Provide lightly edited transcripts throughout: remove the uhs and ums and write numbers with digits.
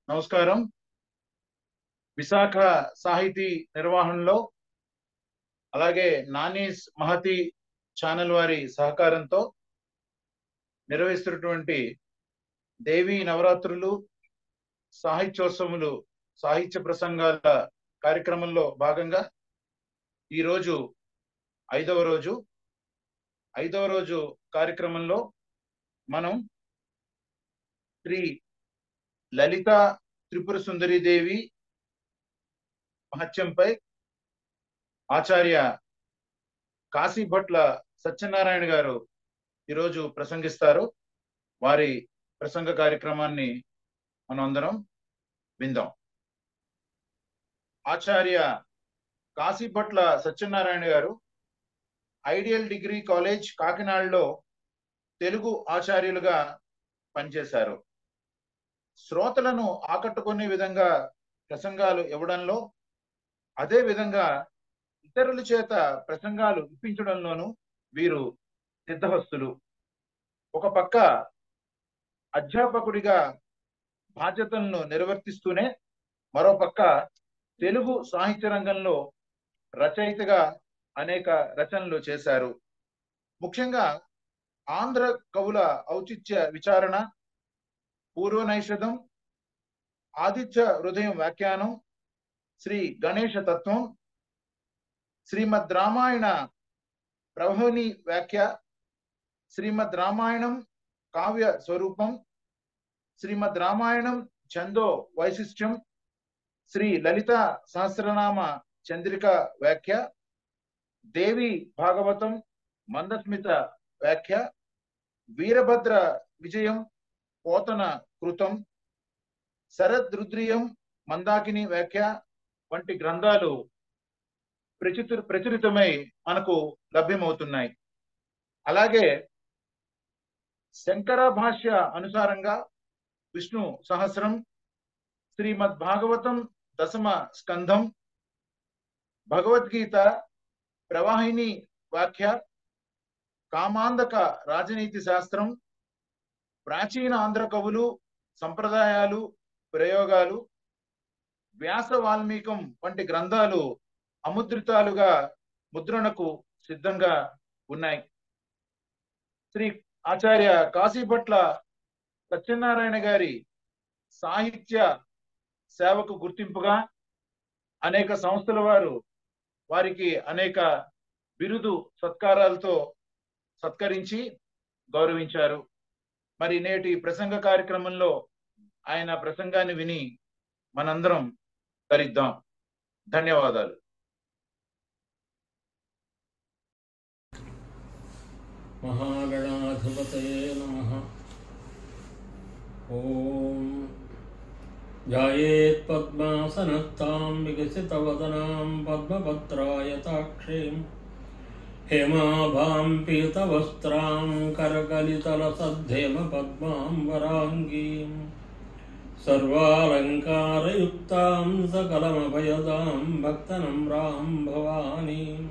నమస్కారం. విశాఖ సాహితీ నిర్వహణలో అలాగే నానీస్ మహతి ఛానల్ వారి సహకారంతో నిర్వహిస్తున్నటువంటి దేవీ నవరాత్రులు, సాహిత్యోత్సవములు, సాహిత్య ప్రసంగాల కార్యక్రమంలో భాగంగా ఈరోజు ఐదవ రోజు కార్యక్రమంలో మనం శ్రీ లలిత త్రిపుర సుందరీదేవి మహత్యంపై ఆచార్య కాశీభట్ల సత్యనారాయణ గారు ఈరోజు ప్రసంగిస్తారు. వారి ప్రసంగ కార్యక్రమాన్ని మనం అందరం విందాం. ఆచార్య కాశీభట్ల సత్యనారాయణ గారు ఐడియల్ డిగ్రీ కాలేజ్ కాకినాడలో తెలుగు ఆచార్యులుగా పనిచేశారు. శ్రోతలను ఆకట్టుకునే విధంగా ప్రసంగాలు ఇవ్వడంలో, అదే విధంగా ఇతరుల చేత ప్రసంగాలు ఇప్పించడంలోనూ వీరు సిద్ధహస్తులు. ఒక పక్క అధ్యాపకుడిగా బాధ్యతలను నిర్వర్తిస్తూనే మరోపక్క తెలుగు సాహిత్య రంగంలో రచయితగా అనేక రచనలు చేశారు. ముఖ్యంగా ఆంధ్ర కవుల ఔచిత్య విచారణ, పూర్వనైషధం, ఆదిత్య హృదయం వ్యాఖ్యానం, శ్రీ గణేశ తత్వం, శ్రీమద్ రామాయణ ప్రభవని వ్యాఖ్య, శ్రీమద్ రామాయణం కావ్య స్వరూపం, శ్రీమద్ రామాయణం ఛందో వైశిష్ట్యం, శ్రీ లలిత సహస్రనామ చంద్రిక వ్యాఖ్య, దేవి భాగవతం మందస్మిత వ్యాఖ్య, వీరభద్ర విజయం పోతన కృతం, శరదృద్రియం మందాకిని వ్యాఖ్య వంటి గ్రంథాలు ప్రచురితమై మనకు లభ్యమవుతున్నాయి. అలాగే శంకర భాష్య అనుసారంగా విష్ణు సహస్రం, శ్రీమద్ భాగవతం దశమ స్కంధం, భగవద్గీత ప్రవాహిని వ్యాఖ్య, కామాంధక రాజనీతి శాస్త్రం, ప్రాచీన ఆంధ్ర కవులు సంప్రదాయాలు ప్రయోగాలు, వ్యాస వాల్మీకం వంటి గ్రంథాలు అముద్రితాలుగా ముద్రణకు సిద్ధంగా ఉన్నాయి. శ్రీ ఆచార్య కాశీభట్ల సత్యనారాయణ గారి సాహిత్య సేవకు గుర్తింపుగా అనేక సంస్థల వారు వారికి అనేక బిరుదు సత్కారాలతో సత్కరించి గౌరవించారు. మరి నేటి ప్రసంగ కార్యక్రమంలో ఆయన ప్రసంగాన్ని విని మనందరం తరిద్దాం. ధన్యవాదాలు. మహాగణాధిపతయే నమః. ఓం ధ్యాయేత్ పద్మాసనస్థాం వికసితవదనాం పద్మపత్రాయతాక్షీం హేమాభాం పీతవస్త్రాం కరకలితలసద్ధేమ పద్మాం వరాంగీం సర్వాలంకారయుక్తాం సకలమభయదాం భక్తనమ్రాం భవానీం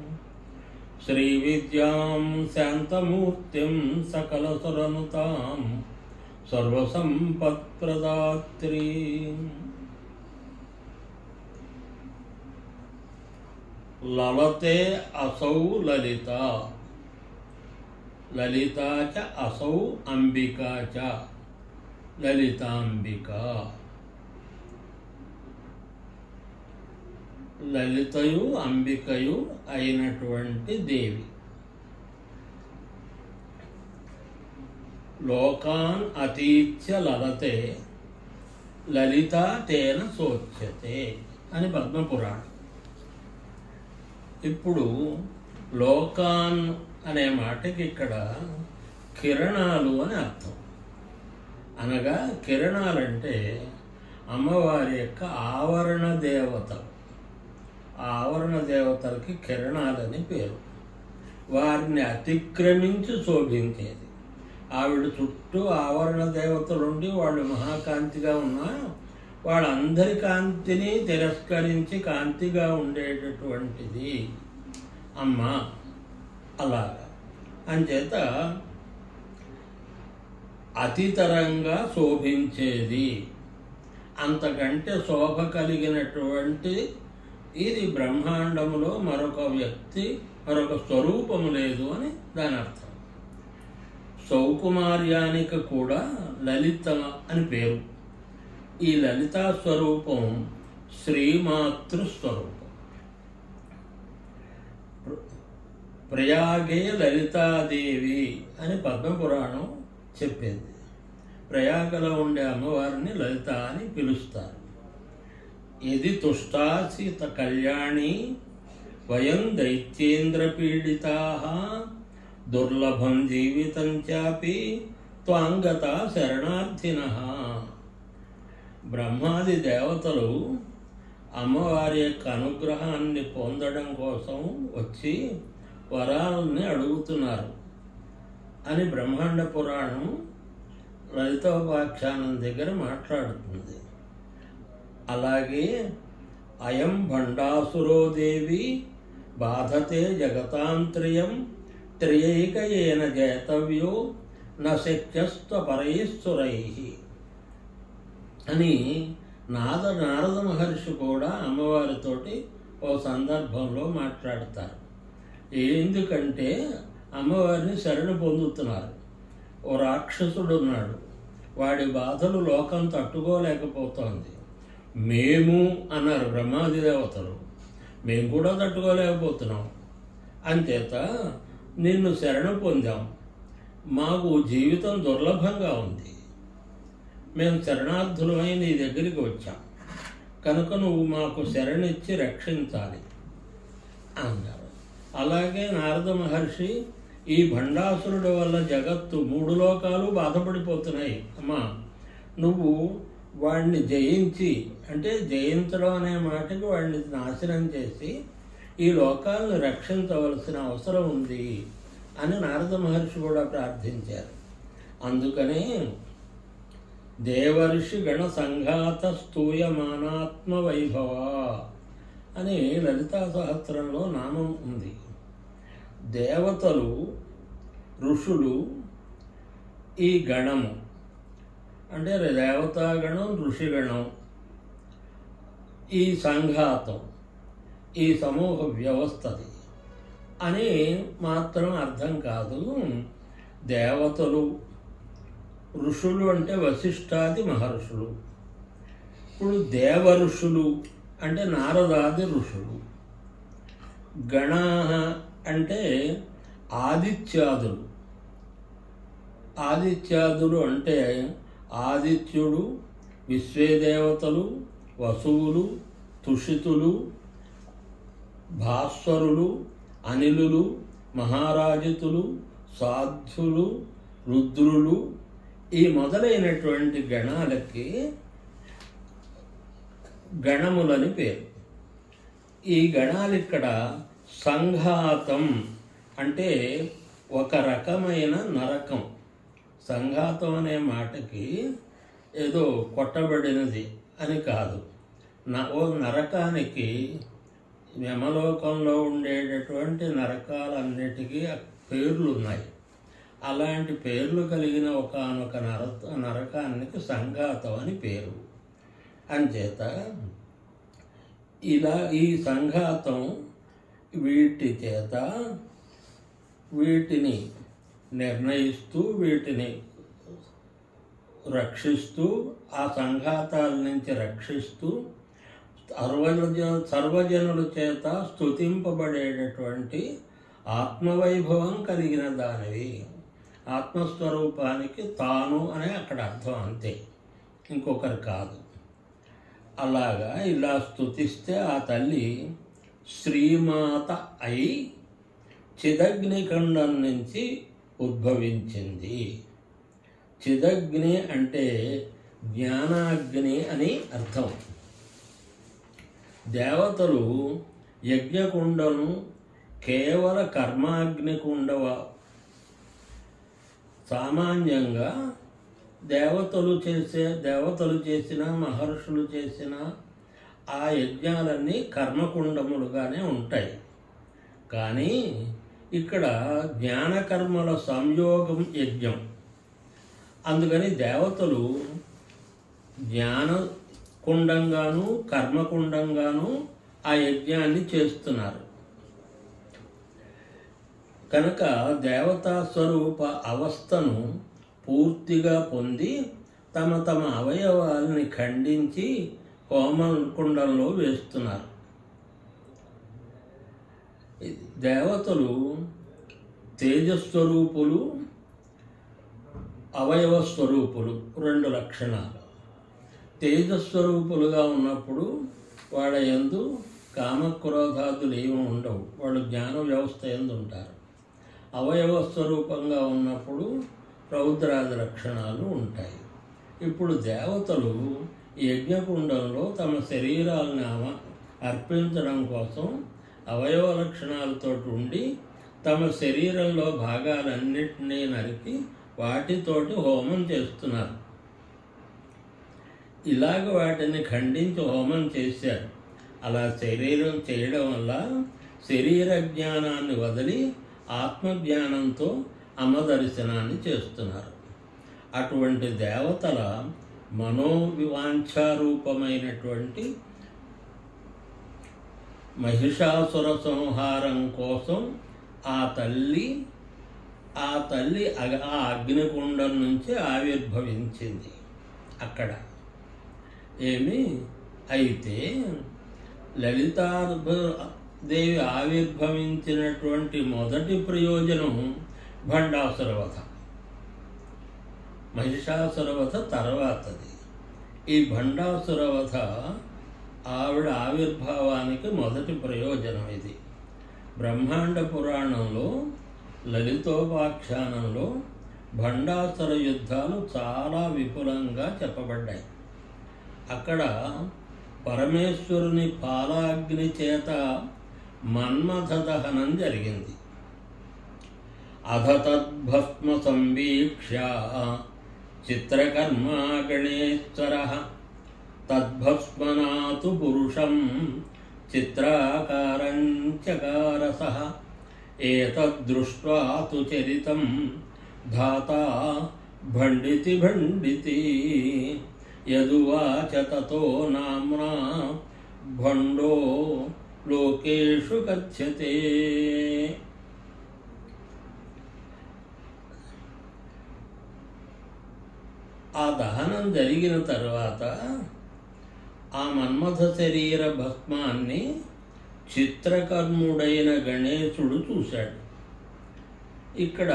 శ్రీవిద్యాం శాంతమూర్తిం సకలసురనుతాం సర్వసంపత్ప్రదాత్రీం లలతే అసౌ లలిత, లలితా చ అసౌ అంబికా చ లలితాంబికా. లలితయు అంబికయు అయినటువంటి దేవి. లోకాన్ అతీత్య లలతే లలిత తేన శోచ్యతే అని పద్మపురాణం. ఇప్పుడు లోకాన్ అనే మాటకి ఇక్కడ కిరణాలు అని అర్థం. అనగా కిరణాలంటే అమ్మవారి యొక్క ఆవరణ దేవత. ఆవరణ దేవతలకి కిరణాలని పేరు. వారిని అతిక్రమించి శోభించేది. ఆవిడ చుట్టూ ఆవరణ దేవతలుండి వాళ్ళు మహాకాంతిగా ఉన్నా వాళ్ళందరి కాంతిని తిరస్కరించి కాంతిగా ఉండేటటువంటిది అమ్మ. అలాగా అంచేత అతితరంగా శోభించేది అంతకంటే శోభ కలిగినటువంటి ఇది బ్రహ్మాండములో మరొక వ్యక్తి మరొక స్వరూపము లేదు అని దాని అర్థం. సౌకుమార్యానికి కూడా లలిత అని పేరు. ఈ లలితా స్వరూపం శ్రీమాతృ స్వరూపం. ప్రయాగే లలితాదేవి అని పద్మపురాణం చెప్పింది. ప్రయాగలో ఉండే అమ్మవారిని లలిత అని పిలుస్తారు. యది తుష్టాసీత కళ్యాణి వయం దైత్యేంద్ర పీడితాః దుర్లభం జీవితం చాపి త్వాంగత శరణార్థినః. బ్రహ్మాది దేవతలు అమ్మవారి యొక్క అనుగ్రహాన్ని పొందడం కోసం వచ్చి వరాలని అడుగుతున్నారు అని బ్రహ్మాండ పురాణం లలితోపాఖ్యానం దగ్గర మాట్లాడుతుంది. అలాగే అయం భండాసురో దేవి బాధతే జగతాంత్రియం త్రియైకయేన జేతవ్యో నశక్యస్త్వపరైశ్చురైః అని నారద మహర్షి కూడా అమ్మవారితోటి ఓ సందర్భంలో మాట్లాడతారు. ఎందుకంటే అమ్మవారిని శరణు పొందుతున్నారు. ఓ రాక్షసుడు ఉన్నాడు, వాడి బాధలు లోకం తట్టుకోలేకపోతోంది. మేము అన్నారు బ్రహ్మాది దేవతలు, మేము కూడా తట్టుకోలేకపోతున్నాం, అంచేత నిన్ను శరణు పొందాం. మాకు జీవితం దుర్లభంగా ఉంది, మేము శరణార్థులమై నీ దగ్గరికి వచ్చాం కనుక నువ్వు మాకు శరణిచ్చి రక్షించాలి అన్నారు. అలాగే నారద మహర్షి ఈ భండాసురుడి వల్ల జగత్తు 3 లోకాలు బాధపడిపోతున్నాయి, అమ్మా నువ్వు వాడిని జయించి, అంటే జయించడం అనే మాటకి వాడిని నాశనం చేసి ఈ లోకాలను రక్షించవలసిన అవసరం ఉంది అని నారద మహర్షి కూడా ప్రార్థించారు. అందుకనే దేవర్షి గణ సంఘాత స్తూయమానాత్మ వైభవ అని లలితా సహస్రంలో నామం ఉంది. దేవతలు, ఋషులు, ఈ గణము అంటే దేవతాగణం, ఋషిగణం, ఈ సంఘాతం, ఈ సమూహ వ్యవస్థది అని మాత్రం అర్థం కాదు. దేవతలు, ఋషులు అంటే వశిష్ఠాది మహర్షులు, ఇప్పుడు దేవ ఋషులు అంటే నారదాది ఋషులు, గణా అంటే ఆదిత్యాదులు. ఆదిత్యాదులు అంటే ఆదిత్యుడు, విశ్వేదేవతలు, వసువులు, తుషితులు, భాస్వరులు, అనిలులు, మహారాజితులు, సాధ్యులు, రుద్రులు, ఈ మొదలైనటువంటి గణాలకి గణములని పేరు. ఈ గణాలు ఇక్కడ సంఘాతం అంటే ఒక రకమైన నరకం. సంఘాతం అనే మాటకి ఏదో కొట్టబడినది అని కాదు. ఓ నరకానికి యమలోకంలో ఉండేటటువంటి నరకాలన్నిటికీ పేర్లు ఉన్నాయి. అలాంటి పేర్లు కలిగిన ఒకానొక నరకానికి సంఘాతం అని పేరు. అంచేత ఇలా ఈ సంఘాతం వీటి చేత వీటిని నిర్ణయిస్తూ, వీటిని రక్షిస్తూ, ఆ సంఘాతాల నుంచి రక్షిస్తూ సర్వజనుల చేత స్తుతింపబడేటటువంటి ఆత్మవైభవం కలిగిన దానివి. ఆత్మస్వరూపానికి తాను అనే అక్కడ అర్థం, అంతే, ఇంకొకరు కాదు. అలాగా ఇలా స్తుతిస్తే ఆ తల్లి శ్రీమాత అయి చిదగ్నిఖండం నుంచి ఉద్భవించింది. చిదగ్ని అంటే జ్ఞానాగ్ని అని అర్థం. దేవతలు యజ్ఞకుండను కేవల కర్మాగ్నికుండవ. సామాన్యంగా దేవతలు చేసిన మహర్షులు చేసిన ఆ యజ్ఞాలన్నీ కర్మకుండములుగానే ఉంటాయి. కానీ ఇక్కడ జ్ఞానకర్మల సంయోగం యజ్ఞం. అందుకని దేవతలు కుండంగాను కర్మకుండంగాను ఆ యజ్ఞాన్ని చేస్తున్నారు. కనుక దేవతా స్వరూప అవస్థను పూర్తిగా పొంది తమ తమ అవయవాల్ని ఖండించి హోమకుండంలో వేస్తున్నారు. దేవతలు తేజస్వరూపులు, అవయవ స్వరూపులు, 2 లక్షణాలు. తేజస్వరూపులుగా ఉన్నప్పుడు వాళ్ళ యందు కామక్రోధాదులు ఏమి ఉండవు, వాళ్ళు జ్ఞాన వ్యవస్థ యందు ఉంటారు. అవయవ స్వరూపంగా ఉన్నప్పుడు రౌద్రాది లక్షణాలు ఉంటాయి. ఇప్పుడు దేవతలు యజ్ఞకుండంలో తమ శరీరాలను అర్పించడం కోసం అవయవ లక్షణాలతో ఉండి తమ శరీరంలో భాగాలన్నింటినీ నరికి వాటితోటి హోమం చేస్తున్నారు. ఇలాగ వాటిని ఖండించి హోమం చేశారు. అలా శరీరం చేయడం వల్ల శరీర జ్ఞానాన్ని వదిలి ఆత్మజ్ఞానంతో అమదర్శనాన్ని చేస్తున్నారు. అటువంటి దేవతల మనోవివాంఛారూపమైనటువంటి మహిషాసుర సంహారం కోసం ఆ తల్లి ఆ అగ్నికుండం నుంచి ఆవిర్భవించింది. అక్కడ అయితే లలితాదేవి ఆవిర్భవించినటువంటి మొదటి ప్రయోజనం భండాసురవధ. మహిషాసురవధ తర్వాతది. ఈ భండాసురవధ ఆవిడ ఆవిర్భావానికి మొదటి ప్రయోజనం ఇది. బ్రహ్మాండ పురాణంలో లలితోపాఖ్యానంలో భండాసుర యుద్ధాలు చాలా విపులంగా చెప్పబడ్డాయి. అక్కడ పరమేశ్వరుని పాలాగ్ని చేత మన్మథ దహనం జరిగింది. అధ తద్భస్మ సంవీక్ష్య చిత్రకర్మా గణేశ్వరః తద్భస్మనాతు పురుషం చిత్రాకారం చకారసః ఏతద్దృష్ట్వా తు చరితం ధాతా భండితి యదువాచ తతో నామ్నా భండో లోకేషు కథ్యతే. ఆ దహనం జరిగిన తర్వాత ఆ మన్మథ శరీర భస్మాన్ని చిత్రకర్ముడైన గణేశుడు చూశాడు. ఇక్కడ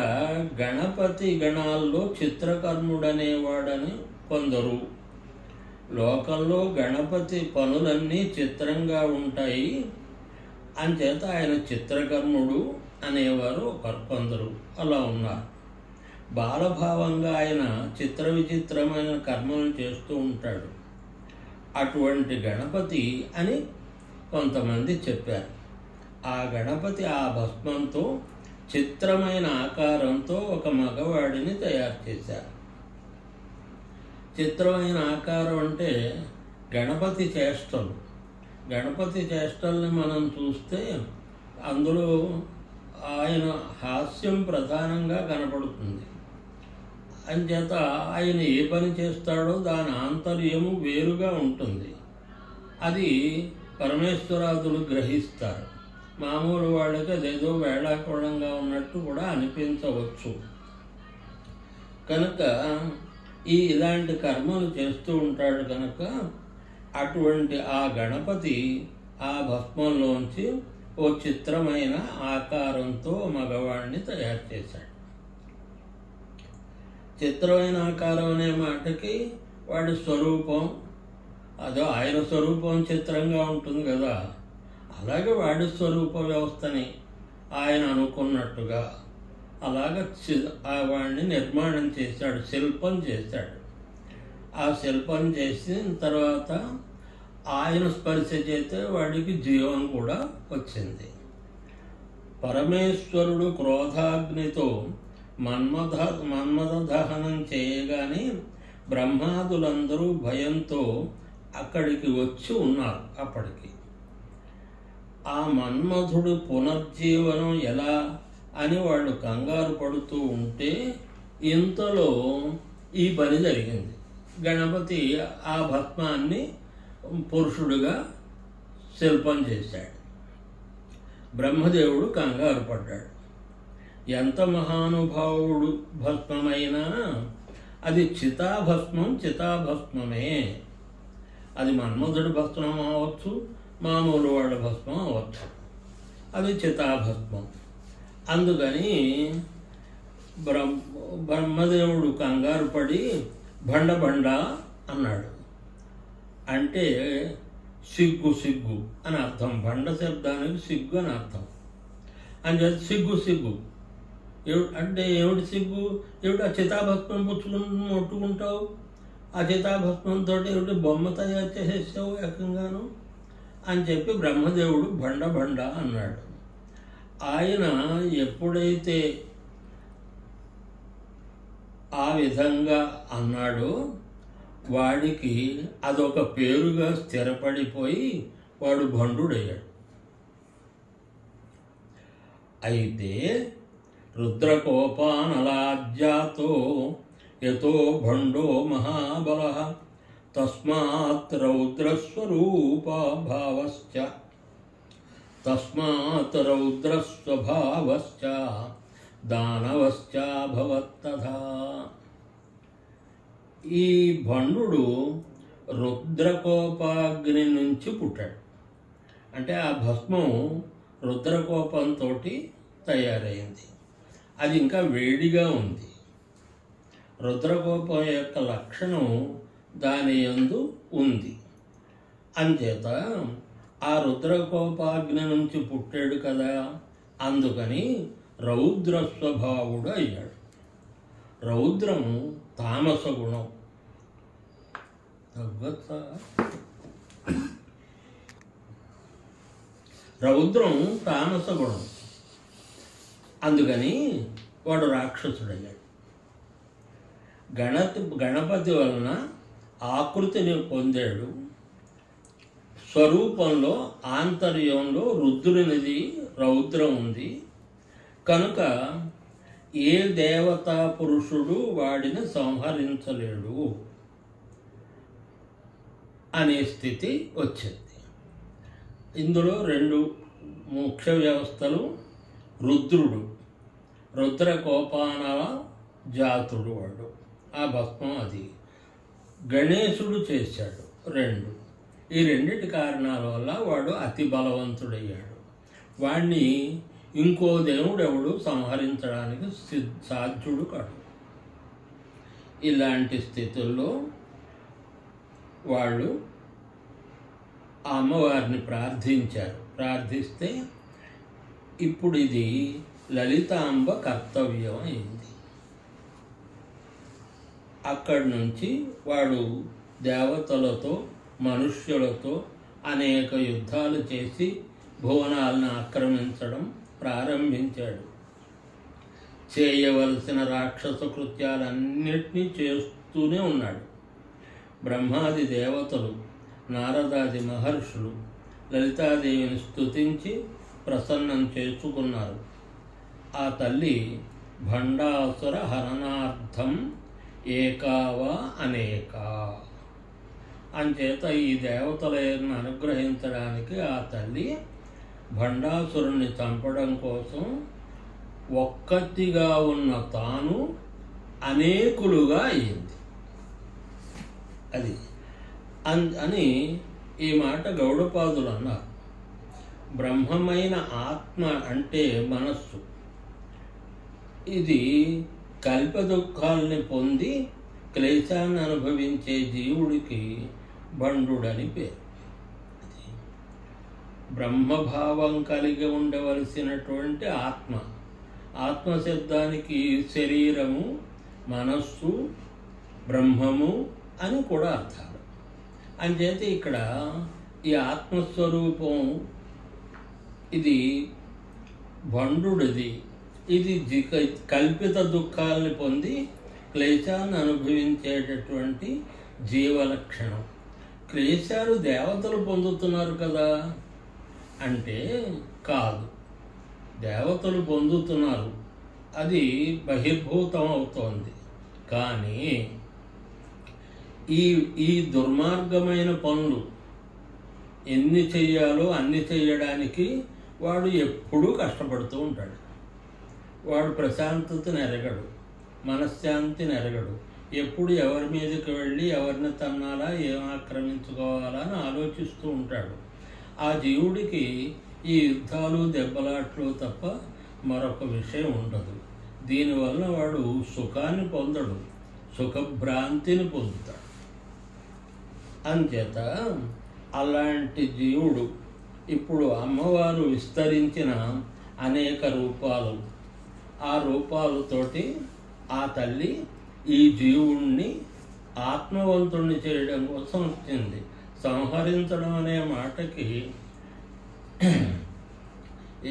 గణపతి గణాల్లో చిత్రకర్ముడనేవాడని కొందరు, లోకంలో గణపతి పనులన్నీ చిత్రంగా ఉంటాయి అంచేత ఆయన చిత్రకర్ముడు అనేవారు కొందరు. అలా ఉన్నారు. బాలభావంగా ఆయన చిత్ర విచిత్రమైన కర్మలు చేస్తూ ఉంటాడు. అటువంటి గణపతి అని కొంతమంది చెప్పారు. ఆ గణపతి ఆ భస్మంతో చిత్రమైన ఆకారంతో ఒక మగవాడిని తయారు చేశారు. చిత్రమైన ఆకారం అంటే గణపతి చేష్టలు. గణపతి చేష్టల్ని మనం చూస్తే అందులో ఆయన హాస్యం ప్రధానంగా కనపడుతుంది. అంచేత ఆయన ఏ పని చేస్తాడో దాని ఆంతర్యము వేరుగా ఉంటుంది. అది పరమేశ్వరాదులు గ్రహిస్తారు. మామూలు వాళ్ళకి అదేదో వేళాకోళంగా ఉన్నట్టు కూడా అనిపించవచ్చు. కనుక ఇలాంటి కర్మలు చేస్తూ ఉంటాడు కనుక అటువంటి ఆ గణపతి ఆ భస్మంలోంచి ఓ చిత్రమైన ఆకారంతో మగవాడిని తయారు చేశాడు. చిత్రమైన ఆకారం అనే మాటకి వాడి స్వరూపం, అదో ఆయన స్వరూపం చిత్రంగా ఉంటుంది కదా, అలాగే వాడి స్వరూప వ్యవస్థని ఆయన అనుకున్నట్టుగా అలాగ వాడిని నిర్మాణం చేశాడు, శిల్పం చేశాడు. ఆ శిల్పం చేసిన తర్వాత ఆయన స్పర్శ చేస్తే వాడికి జీవం కూడా వచ్చింది. పరమేశ్వరుడు క్రోధాగ్నితో మన్మథ దహనం చేయగానే బ్రహ్మాదులందరూ భయంతో అక్కడికి వచ్చి ఉన్నారు. అప్పటికి ఆ మన్మథుడు పునర్జీవనం ఎలా అని వాళ్ళు కంగారు పడుతూ ఉంటే ఇంతలో ఈ పని జరిగింది. గణపతి ఆ భస్మాన్ని పురుషుడుగా శిల్పం చేశాడు. బ్రహ్మదేవుడు కంగారు పడ్డాడు. ఎంత మహానుభావుడు భస్మమైనా అది చితాభస్మమే. అది మన్మధుడి భస్మం అవ్వచ్చు, మామూలు వాళ్ళ భస్మం అవ్వచ్చు, అది చితాభస్మం. అందుకని బ్రహ్మదేవుడు కంగారు పడి బండ అన్నాడు. అంటే సిగ్గు అని అర్థం. బండ శబ్దానికి సిగ్గు అని అర్థం. అని చెప్పి సిగ్గు అంటే ఏమిటి సిగ్గు? ఏమిటి ఆ చితాభస్మం ముట్టుకుంటావు? ఆ చితాభస్మంతో ఏమిటి బొమ్మ తయారు చేసేసావు ఏకంగాను అని చెప్పి బ్రహ్మదేవుడు బండ అన్నాడు. ఆయన ఎప్పుడైతే ఆ విధంగా అన్నాడో వాడికి అదొక పేరుగా స్థిరపడిపోయి వాడు భండుడయ్యాడు. అయితే రుద్రకోపానలాజ్జాతో యతో భండో మహాబలః తస్మాత్ రౌద్రస్వభావశ్చ దానవశ్చాభవత్తథా. ఈ భండు రుద్రకోపాగ్ని నుంచి పుట్టాడు. అంటే ఆ భస్మం రుద్రకోపంతో తయారైంది. అది ఇంకా వేడిగా ఉంది. రుద్రకోపం యొక్క లక్షణం దాని యందు ఉంది. అంచేత ఆ రుద్రకోపాగ్ని నుంచి పుట్టాడు కదా, అందుకని రౌద్ర స్వభావుడు అయ్యాడు. రౌద్రం తామస గుణం. రౌద్రం తామస గుణం. అందుకని వాడు రాక్షసుడయ్యాడు. గణపతి వలన ఆకృతిని పొందాడు. స్వరూపంలో ఆంతర్యంలో రుద్రునిది రౌద్రం ఉంది కనుక ఏ దేవతా పురుషుడు వాడిని సంహరించలేడు అనే స్థితి వచ్చింది. ఇందులో రెండు ముఖ్య వ్యవస్థలు. రుద్రుడు రుద్రకోపానల జాతుడు, వాడు ఆ భస్మం అది. గణేశుడు చేశాడు రెండు. ఈ రెండిటి కారణాల వల్ల వాడు అతి బలవంతుడయ్యాడు. వాణ్ణి ఇంకో దేవుడు ఎవడు సంహరించడానికి సాధ్యుడు కాడు. ఇలాంటి స్థితుల్లో వాళ్ళు ఆ అమ్మవారిని ప్రార్థించారు. ప్రార్థిస్తే ఇప్పుడు ఇది లలితాంబ కర్తవ్యం అయింది. అక్కడి నుంచి వాడు దేవతలతో మనుష్యులతో అనేక యుద్ధాలు చేసి భువనాలను ఆక్రమించడం ప్రారంభించాడు. చేయవలసిన రాక్షస కృత్యాలన్నిటినీ చేస్తూనే ఉన్నాడు. బ్రహ్మాది దేవతలు, నారదాది మహర్షులు లలితాదేవిని స్తుతించి ప్రసన్నం చేసుకున్నారు. ఆ తల్లి భండాసుర హరణార్థం ఏకావా అనేకా అంచేత ఈ దేవతలను అనుగ్రహించడానికి ఆ తల్లి భండాసురుణ్ణి చంపడం కోసం ఒక్కతిగా ఉన్న తాను అనేకులుగా అయ్యింది. అది అని ఈ మాట గౌడపాదులు అన్నారు. బ్రహ్మమైన ఆత్మ అంటే మనస్సు. ఇది కల్ప దుఃఖాలని పొంది క్లేశాన్ని అనుభవించే జీవుడికి బండుడని పేరు. బ్రహ్మభావం కలిగి ఉండవలసినటువంటి ఆత్మ. ఆత్మశబ్దానికి శరీరము, మనస్సు, బ్రహ్మము అని కూడా అర్థాలు. అంచేత ఇక్కడ ఈ ఆత్మస్వరూపం ఇది బండుడిది. ఇది కల్పిత దుఃఖాలని పొంది క్లేశాన్ని అనుభవించేటటువంటి జీవలక్షణం. క్లేశాలు దేవతలు పొందుతున్నారు కదా అంటే కాదు, దేవతలు పొందుతున్నారు, అది బహిర్భూతం అవుతోంది. కానీ ఈ దుర్మార్గమైన పనులు ఎన్ని చెయ్యాలో అన్ని చెయ్యడానికి వాడు ఎప్పుడూ కష్టపడుతూ ఉంటాడు. వాడు ప్రశాంతతను ఎరగడు, మనశ్శాంతిని ఎరగడు. ఎప్పుడు ఎవరి మీదకి వెళ్ళి ఎవరిని తన్నాలా, ఏం ఆక్రమించుకోవాలా అని ఆలోచిస్తూ ఉంటాడు. ఆ జీవుడికి ఈ యుద్ధాలు దెబ్బలాట్లు తప్ప మరొక విషయం ఉండదు. దీనివల్ల వాడు సుఖాన్ని పొందడు, సుఖభ్రాంతిని పొందుతాడు. అంచేత అలాంటి జీవుడు ఇప్పుడు అమ్మవారు విస్తరించిన అనేక రూపాలు, ఆ రూపాలతోటి ఆ తల్లి ఈ జీవుణ్ణి ఆత్మవంతుణ్ణి చేయడం కోసం వచ్చింది. సంహరించడం అనే మాటకి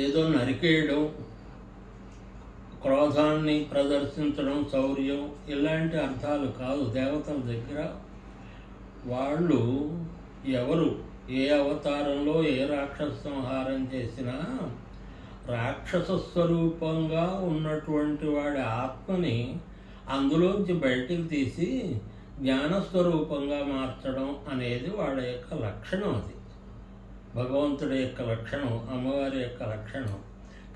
ఏదో నరికేయడం, క్రోధాన్ని ప్రదర్శించడం, శౌర్యం ఇలాంటి అర్థాలు కాదు. దేవతల దగ్గర వాళ్ళు ఎవరు ఏ అవతారంలో ఏ రాక్షస సంహారం చేసినా రాక్షస స్వరూపంగా ఉన్నటువంటి వాడి ఆత్మని అందులోంచి బయటికి తీసి జ్ఞానస్వరూపంగా మార్చడం అనేది వాళ్ళ యొక్క లక్షణం. అది భగవంతుడి యొక్క లక్షణం, అమ్మవారి యొక్క లక్షణం.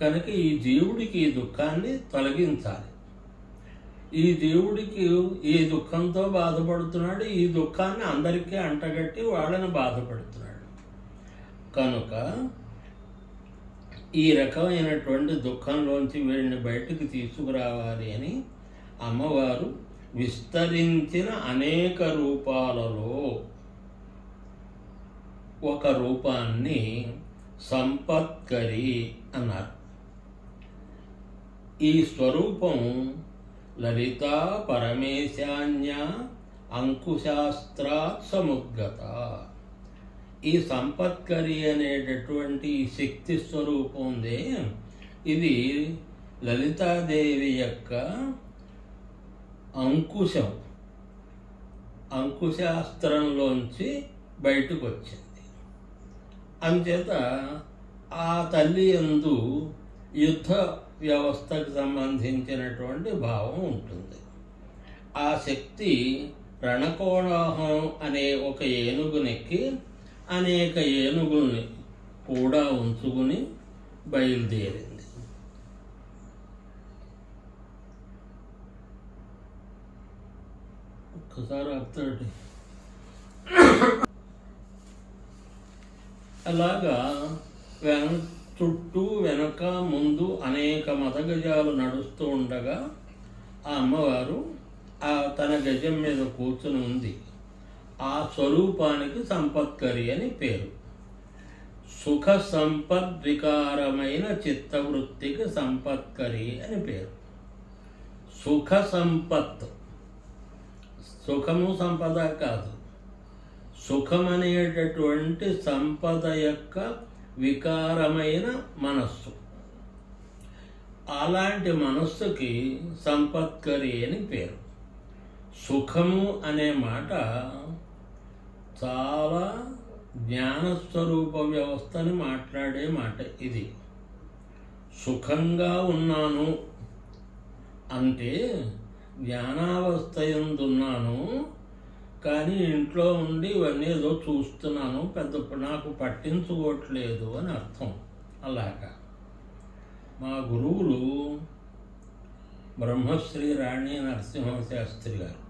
కనుక ఈ జీవుడికి ఈ దుఃఖాన్ని తొలగించాలి. ఈ జీవుడికి ఈ దుఃఖంతో బాధపడుతున్నాడు, ఈ దుఃఖాన్ని అందరికీ అంటగట్టి వాళ్ళని బాధపడుతున్నాడు. కనుక ఈ రకమైనటువంటి దుఃఖంలోంచి వీళ్ళని బయటకు తీసుకురావాలి అని అమ్మవారు విస్తరించిన అనేక రూపాలలో ఒక రూపాన్ని సంపత్కరి అన్నారు. ఈ స్వరూపం లలితా పరమేశాన్య అంకుశాస్త్రాత్ సముద్గత. ఈ సంపత్కరి అనేటటువంటి శక్తి స్వరూపం ఉందే, ఇది లలితాదేవి యొక్క అంకుశం, అంకుశాస్త్రంలోంచి బయటకు వచ్చింది. అంచేత ఆ తల్లి యందు యుద్ధ వ్యవస్థకు సంబంధించినటువంటి భావం ఉంటుంది. ఆ శక్తి రణకోణాహం అనే ఒక ఏనుగునెక్కి అనేక ఏనుగుల్ని కూడా ఉంచుకుని బయలుదేరింది. ఒక్కసారి అర్థం. అలాగా చుట్టూ వెనక ముందు అనేక మదగజాలు నడుస్తూ ఉండగా ఆ అమ్మవారు తన గజం మీద కూర్చుని ఉంది. ఆ స్వరూపానికి సంపత్కరి అని పేరు. సుఖ సంపద్వికారమైన చిత్తవృత్తికి సంపత్కరి అని పేరు. సుఖ సంపత్, సుఖము సంపద కాదు, సుఖం అనేటటువంటి సంపద యొక్క వికారమైన మనస్సు. అలాంటి మనస్సుకి సంపత్కరి అని పేరు. సుఖము అనే మాట చాలా జ్ఞానస్వరూప వ్యవస్థని మాట్లాడే మాట ఇది. సుఖంగా ఉన్నాను అంటే జ్ఞానావస్థ యందున్నాను, కానీ ఇంట్లో ఉండి ఇవన్నీ ఏదో చూస్తున్నాను, పెద్ద నాకు పట్టించుకోవట్లేదు అని అర్థం. అలాగా మా గురువులు బ్రహ్మశ్రీ రాణి నరసింహశాస్త్రి గారు,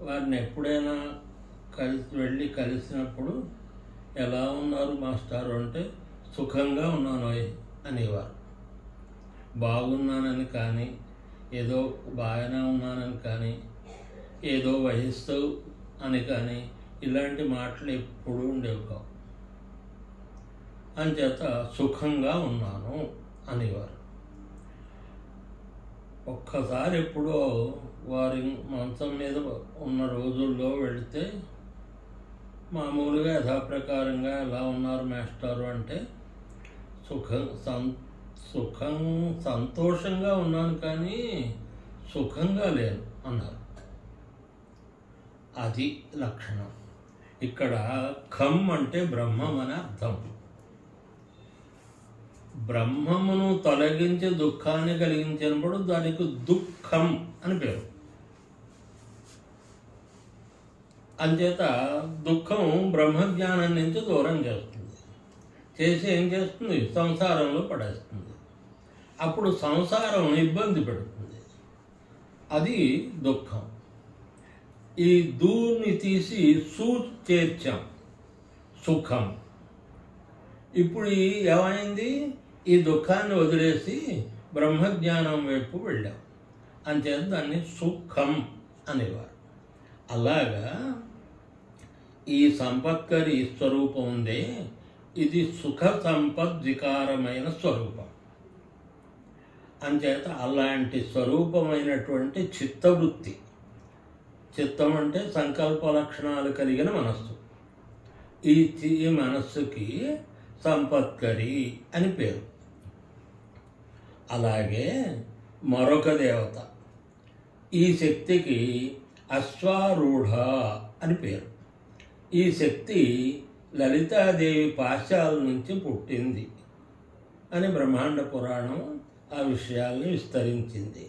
వారిని ఎప్పుడైనా వెళ్ళి కలిసినప్పుడు ఎలా ఉన్నారు మాస్టారు అంటే సుఖంగా ఉన్నాను అనేవారు. బాగున్నానని కానీ, ఏదో బాగానే ఉన్నానని కానీ, ఏదో వయస్సు అని కానీ ఇలాంటి మాటలు ఎప్పుడూ ఉండేవి కావు. అంచేత సుఖంగా ఉన్నాను అనేవారు. ఒక్కసారి ఎప్పుడో వారి మంచం మీద ఉన్న రోజుల్లో వెళితే మామూలుగా యథాప్రకారంగా ఎలా ఉన్నారు మాస్టారు అంటే సంతోషంగా ఉన్నాను కానీ సుఖంగా లేను అన్నారు. అది లక్షణం. ఇక్కడ ఖం అంటే బ్రహ్మం అని అర్థం. బ్రహ్మమును తొలగించి దుఃఖాన్ని కలిగించినప్పుడు దానికి దుఃఖం అని పేరు. అంచేత దుఃఖం బ్రహ్మజ్ఞానం నుంచి దూరం చేస్తుంది. చేసి ఏం చేస్తుంది? సంసారంలో పడేస్తుంది. అప్పుడు సంసారం ఇబ్బంది పెడుతుంది. అది దుఃఖం. ఈ దూర్ని తీసి సూ చేర్చాం, సుఖం. ఇప్పుడు ఏమైంది? ఈ దుఃఖాన్ని వదిలేసి బ్రహ్మజ్ఞానం వైపు వెళ్ళాం. అంచేత దాన్ని సుఖం అనేవారు. అలాగా ఈ సంపత్కరి స్వరూపం ఉందే, ఇది సుఖ సంపద్వికారమైన స్వరూపం. అంచేత అలాంటి స్వరూపమైనటువంటి చిత్తవృత్తి, చిత్తం అంటే సంకల్ప లక్షణాలు కలిగిన మనస్సు, ఈ మనస్సుకి సంపత్కరి అని పేరు. అలాగే మరొక దేవత, ఈ శక్తికి అశ్వారూఢ అని పేరు. ఈ శక్తి లలితాదేవి పాశాల నుంచి పుట్టింది అని బ్రహ్మాండ పురాణం ఆ విషయాల్ని విస్తరించింది.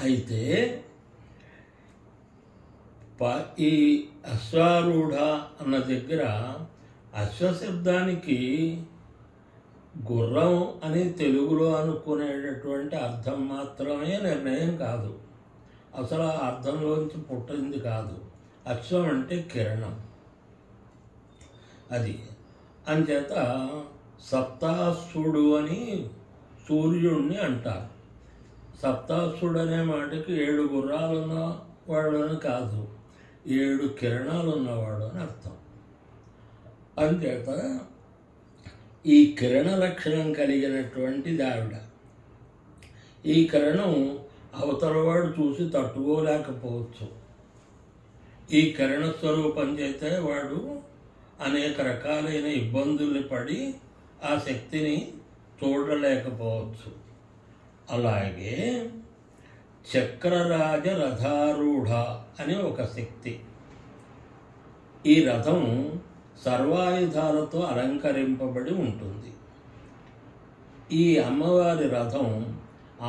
అయితే ఈ అశ్వారూఢ అన్న దగ్గర అశ్వశబ్దానికి గుర్రం అని తెలుగులో అనుకునేటటువంటి అర్థం మాత్రమే నిర్ణయం కాదు. అసలు ఆ అర్థంలోంచి పుట్టింది కాదు. అశ్వం అంటే కిరణం. అది అంచేత సప్తాశ్వుడు అని సూర్యుడిని అంటారు. సప్తాశ్వుడు అనే మాటకి 7 గుర్రాలు ఉన్నవాడు అని కాదు, 7 కిరణాలు ఉన్నవాడు అని అర్థం. అంచేత ఈ కిరణ లక్షణం కలిగినటువంటిది ఆవిడ. ఈ కిరణం అవతలవాడు చూసి తట్టుకోలేకపోవచ్చు. ఈ కిరణ స్వరూపం చేస్తే వాడు అనేక రకాలైన ఇబ్బందుల్ని పడి ఆ శక్తిని చూడలేకపోవచ్చు. అలాగే చక్రరాజ రథారూఢ అనే ఒక శక్తి. ఈ రథం సర్వాయుధాలతో అలంకరింపబడి ఉంటుంది. ఈ అమ్మవారి రథం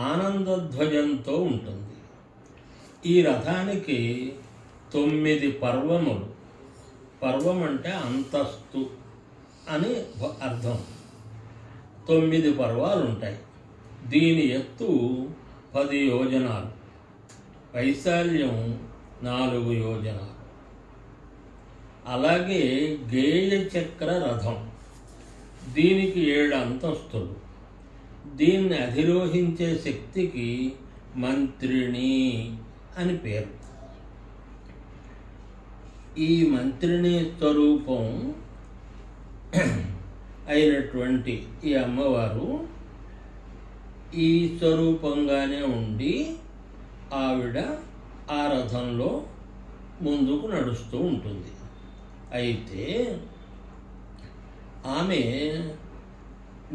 ఆనందధ్వజంతో ఉంటుంది. ఈ రథానికి 9 పర్వములు, పర్వం అంటే అంతస్తు అని అర్థం, 9 పర్వాలు ఉంటాయి. దీని ఎత్తు 10 యోజనాలు, వైశాల్యం 4 యోజనాలు. అలాగే గేయ చక్ర రథం, దీనికి 7 అంతస్తులు. దీన్ని అధిరోహించే శక్తికి మంత్రిణి అని పేరు. ఈ మంత్రిణి స్వరూపం అయినటువంటి ఈ అమ్మవారు ఈ స్వరూపంగానే ఉండి ఆవిడ ఆ రథంలో ముందుకు నడుస్తూ ఉంటుంది. అయితే ఆమె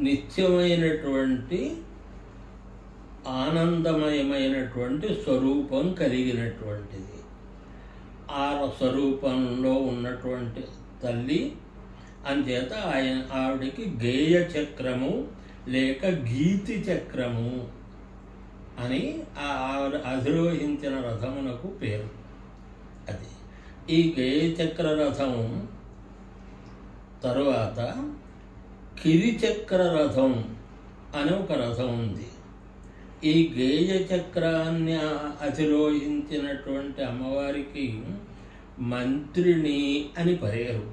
నిత్యమైనటువంటి ఆనందమయమైనటువంటి స్వరూపం కలిగినటువంటిది. ఆ స్వరూపంలో ఉన్నటువంటి తల్లి. అంచేత ఆవిడకి గేయ చక్రము లేక గీతి చక్రము అని ఆవిడ అధిరోహించిన రథమునకు పేరు. అది ఈ గేయ చక్ర రథం తరువాత కిరిచక్ర రథం అనే ఒక రథం ఉంది. ఈ గేయ చక్రాన్ని అధిరోహించినటువంటి అమ్మవారికి మంత్రిణి అని పేరు.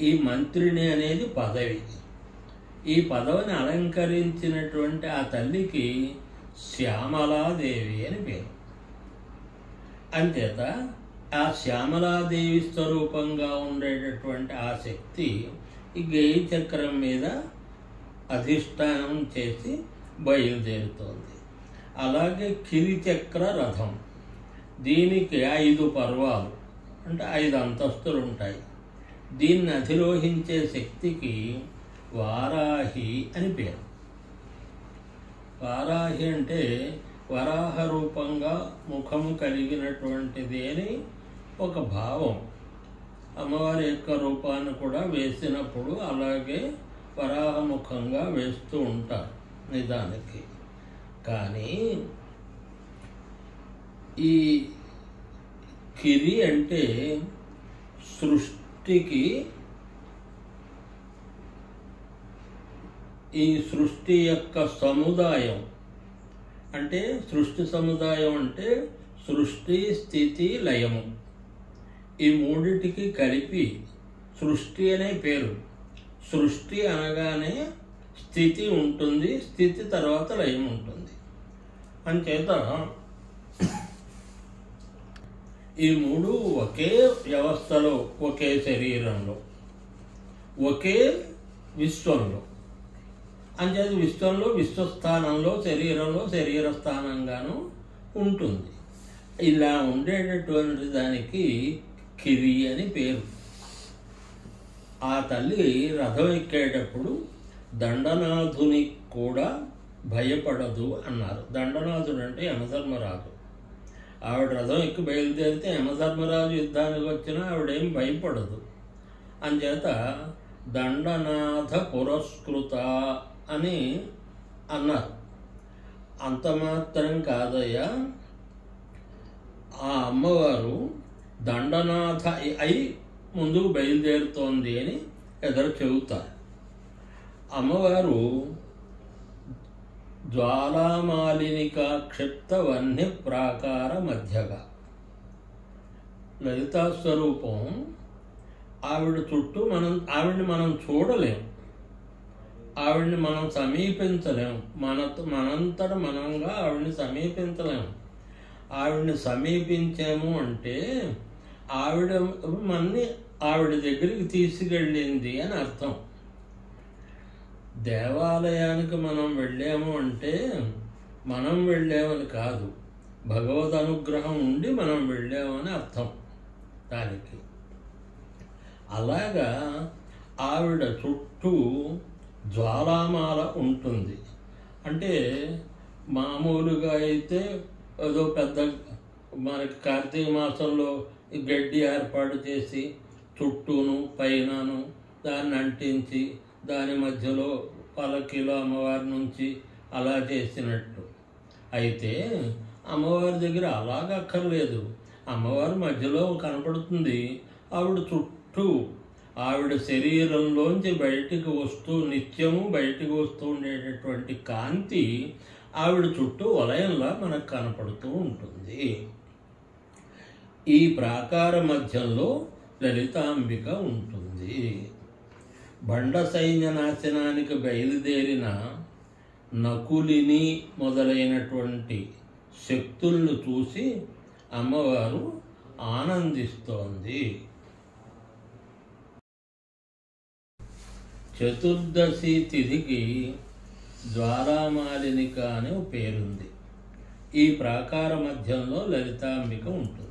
ఈ మంత్రిణి అనేది పదవి. ఈ పదవిని అలంకరించినటువంటి ఆ తల్లికి శ్యామలాదేవి అని పేరు. అంచేత ఆ శ్యామలాదేవి స్వరూపంగా ఉండేటటువంటి ఆ శక్తి ఈ గేయ చక్రం మీద అధిష్టానం చేసి బయలుదేరుతోంది. అలాగే కిరిచక్ర రథం, దీనికి 5 పర్వాలు అంటే 5 అంతస్తులు ఉంటాయి. దీన్ని అధిరోహించే శక్తికి వారాహి అని పేరు. వారాహి అంటే వరాహ రూపంగా ముఖము కలిగినటువంటిది అని ఒక భావం. అమ్మవారి యొక్క రూపాన్ని కూడా వేసినప్పుడు అలాగే వరాహముఖంగా వేస్తూ ఉంటారు నిజానికి. కానీ ఈ కిరి అంటే సృష్టికి, ఈ సృష్టి యొక్క సముదాయం అంటే, సృష్టి సముదాయం అంటే సృష్టి, స్థితి, లయము, ఈ మూడిటికి కలిపి సృష్టి అనే పేరు. సృష్టి అనగానే స్థితి ఉంటుంది, స్థితి తర్వాత లయం ఉంటుంది. అంచేత ఈ మూడు ఒకే వ్యవస్థలో, ఒకే శరీరంలో, ఒకే విశ్వంలో, అంచేత విశ్వంలో విశ్వస్థానంలో, శరీరంలో శరీర స్థానంగాను ఉంటుంది. ఇలా ఉండేటటువంటి దానికి కిరి అని పేరు. ఆ తల్లి రథం ఎక్కేటప్పుడు దండనాథునికి కూడా భయపడదు అన్నారు. దండనాథుడు అంటే యమధర్మరాజు. ఆవిడ రథం ఎక్కి బయలుదేరితే యమధర్మరాజు యుద్ధానికి వచ్చినా ఆవిడేం భయపడదు. అంచేత దండనాథ పురస్కృత అని అన్నారు. అంత మాత్రం కాదయ్యా, ఆ అమ్మవారు దండనాథ అయి ముందుకు బయలుదేరుతోంది అని ఎదురు చెబుతారు. అమ్మవారు జ్వాలామాలినికా క్షిప్త వన్య ప్రాకార మధ్యగా, లలితా స్వరూపం. ఆవిడ చుట్టూ ఆవిడ్ని మనం చూడలేం, ఆవిడ్ని మనం సమీపించలేం, మనంతట మనంగా ఆవిడ్ని సమీపించలేము. ఆవిడ్ని సమీపించాము అంటే ఆవిడ దగ్గరికి తీసుకెళ్ళింది అని అర్థం. దేవాలయానికి మనం వెళ్ళాము అంటే మనం వెళ్ళామని కాదు, భగవద్ అనుగ్రహం ఉండి మనం వెళ్ళామని అర్థం దానికి. అలాగా ఆవిడ చుట్టూ జ్వాలామాల ఉంటుంది. అంటే మామూలుగా అయితే ఏదో పెద్ద మనకి కార్తీక మాసంలో గడ్డి ఏర్పాటు చేసి చుట్టూను పైనను దాన్ని అంటించి దాని మధ్యలో పలకిలో అమ్మవారి నుంచి అలా చేసినట్టు. అయితే అమ్మవారి దగ్గర అలాగక్కర్లేదు. అమ్మవారి మధ్యలో కనపడుతుంది. ఆవిడ చుట్టూ, ఆవిడ శరీరంలోంచి బయటికి వస్తూ, నిత్యము బయటికి వస్తూ ఉండేటటువంటి కాంతి ఆవిడ చుట్టూ వలయంలా మనకు కనపడుతూ ఉంటుంది. ఈ ప్రాకార మధ్యంలో లలితాంబిక ఉంటుంది. బండ సైన్య నాశనానికి బయలుదేరిన నకులిని మొదలైనటువంటి శక్తులను చూసి అమ్మవారు ఆనందిస్తోంది. చతుర్దశి తిథికి జ్వాలామాలినిక అనే పేరుంది. ఈ ప్రాకార మధ్యంలో లలితాంబిక ఉంటుంది.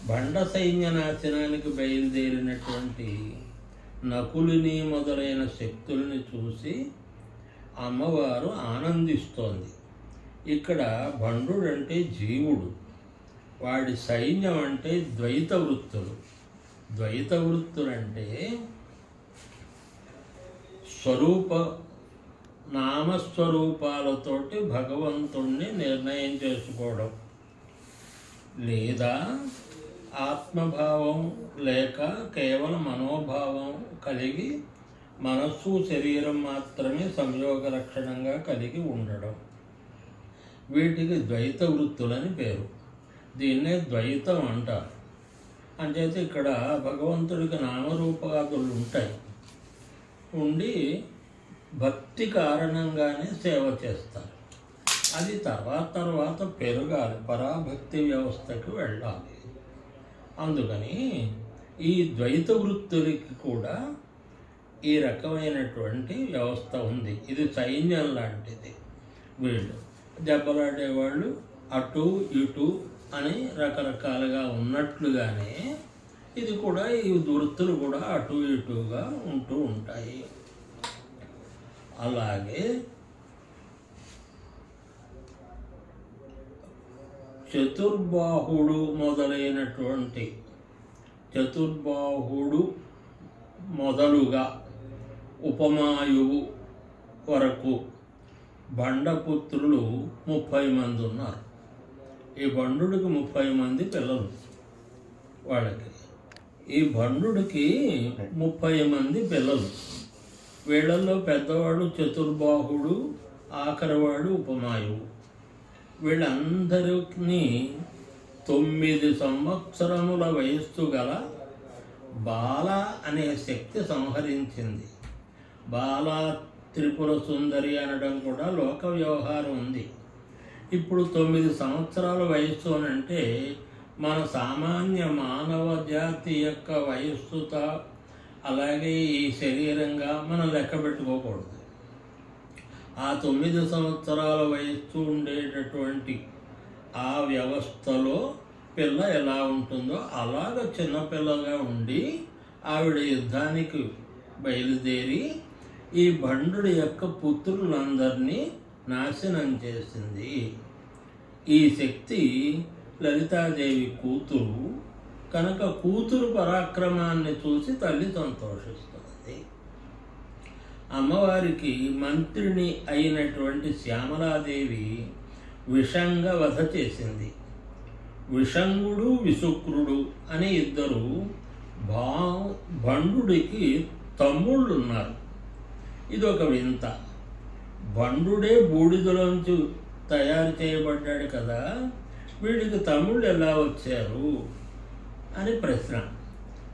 బండ సైన్య నాశనానికి బయలుదేరినటువంటి నకులిని మొదలైన శక్తుల్ని చూసి అమ్మవారు ఆనందిస్తోంది. ఇక్కడ బండుడు అంటే జీవుడు, వాడి సైన్యం అంటే ద్వైత వృత్తులు. ద్వైత వృత్తులంటే నామస్వరూపాలతోటి భగవంతుణ్ణి నిర్ణయం చేసుకోవడం, లేదా ఆత్మభావం లేక కేవలం మనోభావం కలిగి మనస్సు శరీరం మాత్రమే సంయోగ లక్షణంగా కలిగి ఉండడం, వీటికి ద్వైత వృత్తులని పేరు. దీన్నే ద్వైతం అంటారు. అంచేత ఇక్కడ భగవంతుడికి నామరూపాదులు ఉంటాయి, ఉండి భక్తి కారణంగానే సేవ చేస్తారు. అది తర్వాత పెరగాలి, పరాభక్తి వ్యవస్థకు వెళ్ళాలి. అందుకని ఈ ద్వైత వృత్తులకి కూడా ఈ రకమైనటువంటి వ్యవస్థ ఉంది. ఇది సైన్యం లాంటిది. వీళ్ళు దెబ్బలాడేవాళ్ళు అటు ఇటు అని రకరకాలుగా ఉన్నట్లుగానే ఇది కూడా, ఈ వృత్తులు కూడా అటు ఇటుగా ఉంటూ ఉంటాయి. అలాగే చతుర్బాహుడు మొదలుగా ఉపమాయువు వరకు బండపుత్రులు 30 మంది ఉన్నారు. ఈ బండుడికి 30 మంది పిల్లలు. వాళ్ళకి. ఈ భండుడికి 30 మంది పిల్లలు. వీళ్ళల్లో పెద్దవాడు చతుర్బాహుడు, ఆఖరివాడు ఉపమాయువు. వీళ్ళందరినీ 9 సంవత్సరముల వయస్సు గల బాల అనే శక్తి సంహరించింది. బాల త్రిపుర సుందరి అనడం కూడా లోక వ్యవహారం ఉంది. ఇప్పుడు 9 సంవత్సరాల వయస్సు అని అంటే మన సామాన్య మానవ జాతి యొక్క వయస్సుతో అలాగే ఈ శరీరంగా మనం లెక్క పెట్టుకోకూడదు. ఆ 9 సంవత్సరాల వయస్సు ఉండేటటువంటి ఆ వ్యవస్థలో పిల్ల ఎలా ఉంటుందో అలాగ చిన్నపిల్లగా ఉండి ఆవిడ యుద్ధానికి బయలుదేరి ఈ భండుడి యొక్క పుత్రులందరినీ నాశనం చేసింది. ఈ శక్తి లలితాదేవి కూతురు కనుక కూతురు పరాక్రమాన్ని చూసి తల్లి సంతోషిస్తుంది. అమ్మవారికి మంత్రిని అయినటువంటి శ్యామలాదేవి విషంగా వధ చేసింది. విషంగుడు విశుక్రుడు అనే ఇద్దరు భండుడికి తమ్ముళ్ళు ఉన్నారు. ఇదొక వింత. భండుడే బూడిదలోంచి తయారు చేయబడ్డాడు కదా, వీడికి తమ్ముళ్ళు ఎలా వచ్చారు అని ప్రశ్న.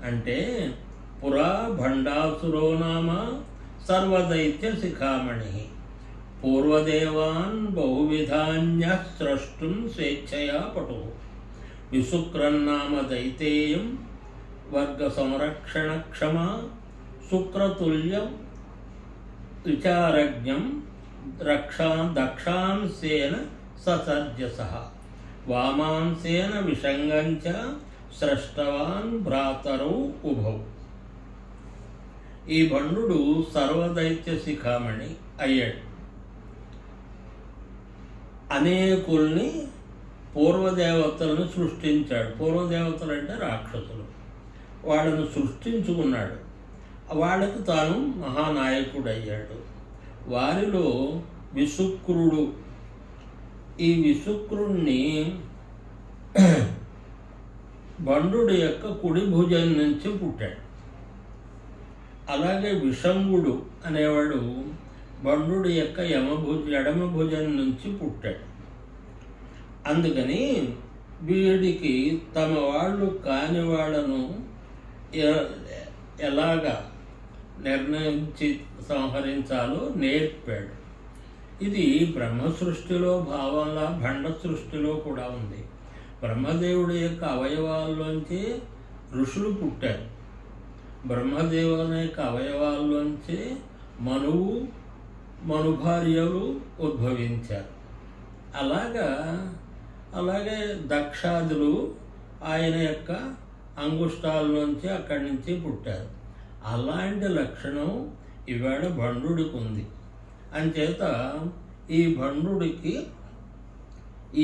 అంటే పురా భండాసురో నామ సర్వదైత్య శిఖామణి పూర్వదేవాన్ బహువిధాన్య స్రష్టుం స్వేచ్ఛయా పటు విశుక్రన్నామ దైతేయం వర్గ సంరక్షణ క్షమ శుక్రతుల్యం విచారజ్ఞం దక్షాంశేన ససర్జస వామాంశేన విషంగంచ స్రష్టవాన్ భ్రాతరౌ ఉభౌ. ఈ భండుడు సర్వదైత్య శిఖామణి అయ్యాడు. అనేకుల్ని పూర్వదేవతలను సృష్టించాడు. పూర్వదేవతలు అంటే రాక్షసులు. వాళ్ళను సృష్టించుకున్నాడు. వాళ్ళకి తాను మహానాయకుడు అయ్యాడు. వారిలో విశుక్రుడు, ఈ విశుక్రుణ్ణి భండుడి యొక్క కుడి భుజం నుంచి పుట్టాడు. అలాగే విషంగుడు అనేవాడు భండుడి యొక్క ఎడమ భుజం నుంచి పుట్టాడు. అందుకని వీడికి తమ వాళ్ళు కాని వాళ్ళను ఎలాగా నిర్ణయించి సంహరించాలో నేర్పాడు. ఇది బ్రహ్మ సృష్టిలో భావంలా భండ సృష్టిలో కూడా ఉంది. బ్రహ్మదేవుడి యొక్క అవయవాల్లోంచి ఋషులు పుట్టారు. బ్రహ్మదేవుని యొక్క అవయవాల్లోంచి మనుభార్యలు ఉద్భవించారు. అలాగే దక్షాదులు ఆయన యొక్క అంగుష్టాల్లోంచి అక్కడి నుంచి పుట్టారు. అలాంటి లక్షణం ఇవాళ భండుడికి ఉంది. అంచేత ఈ భండుడికి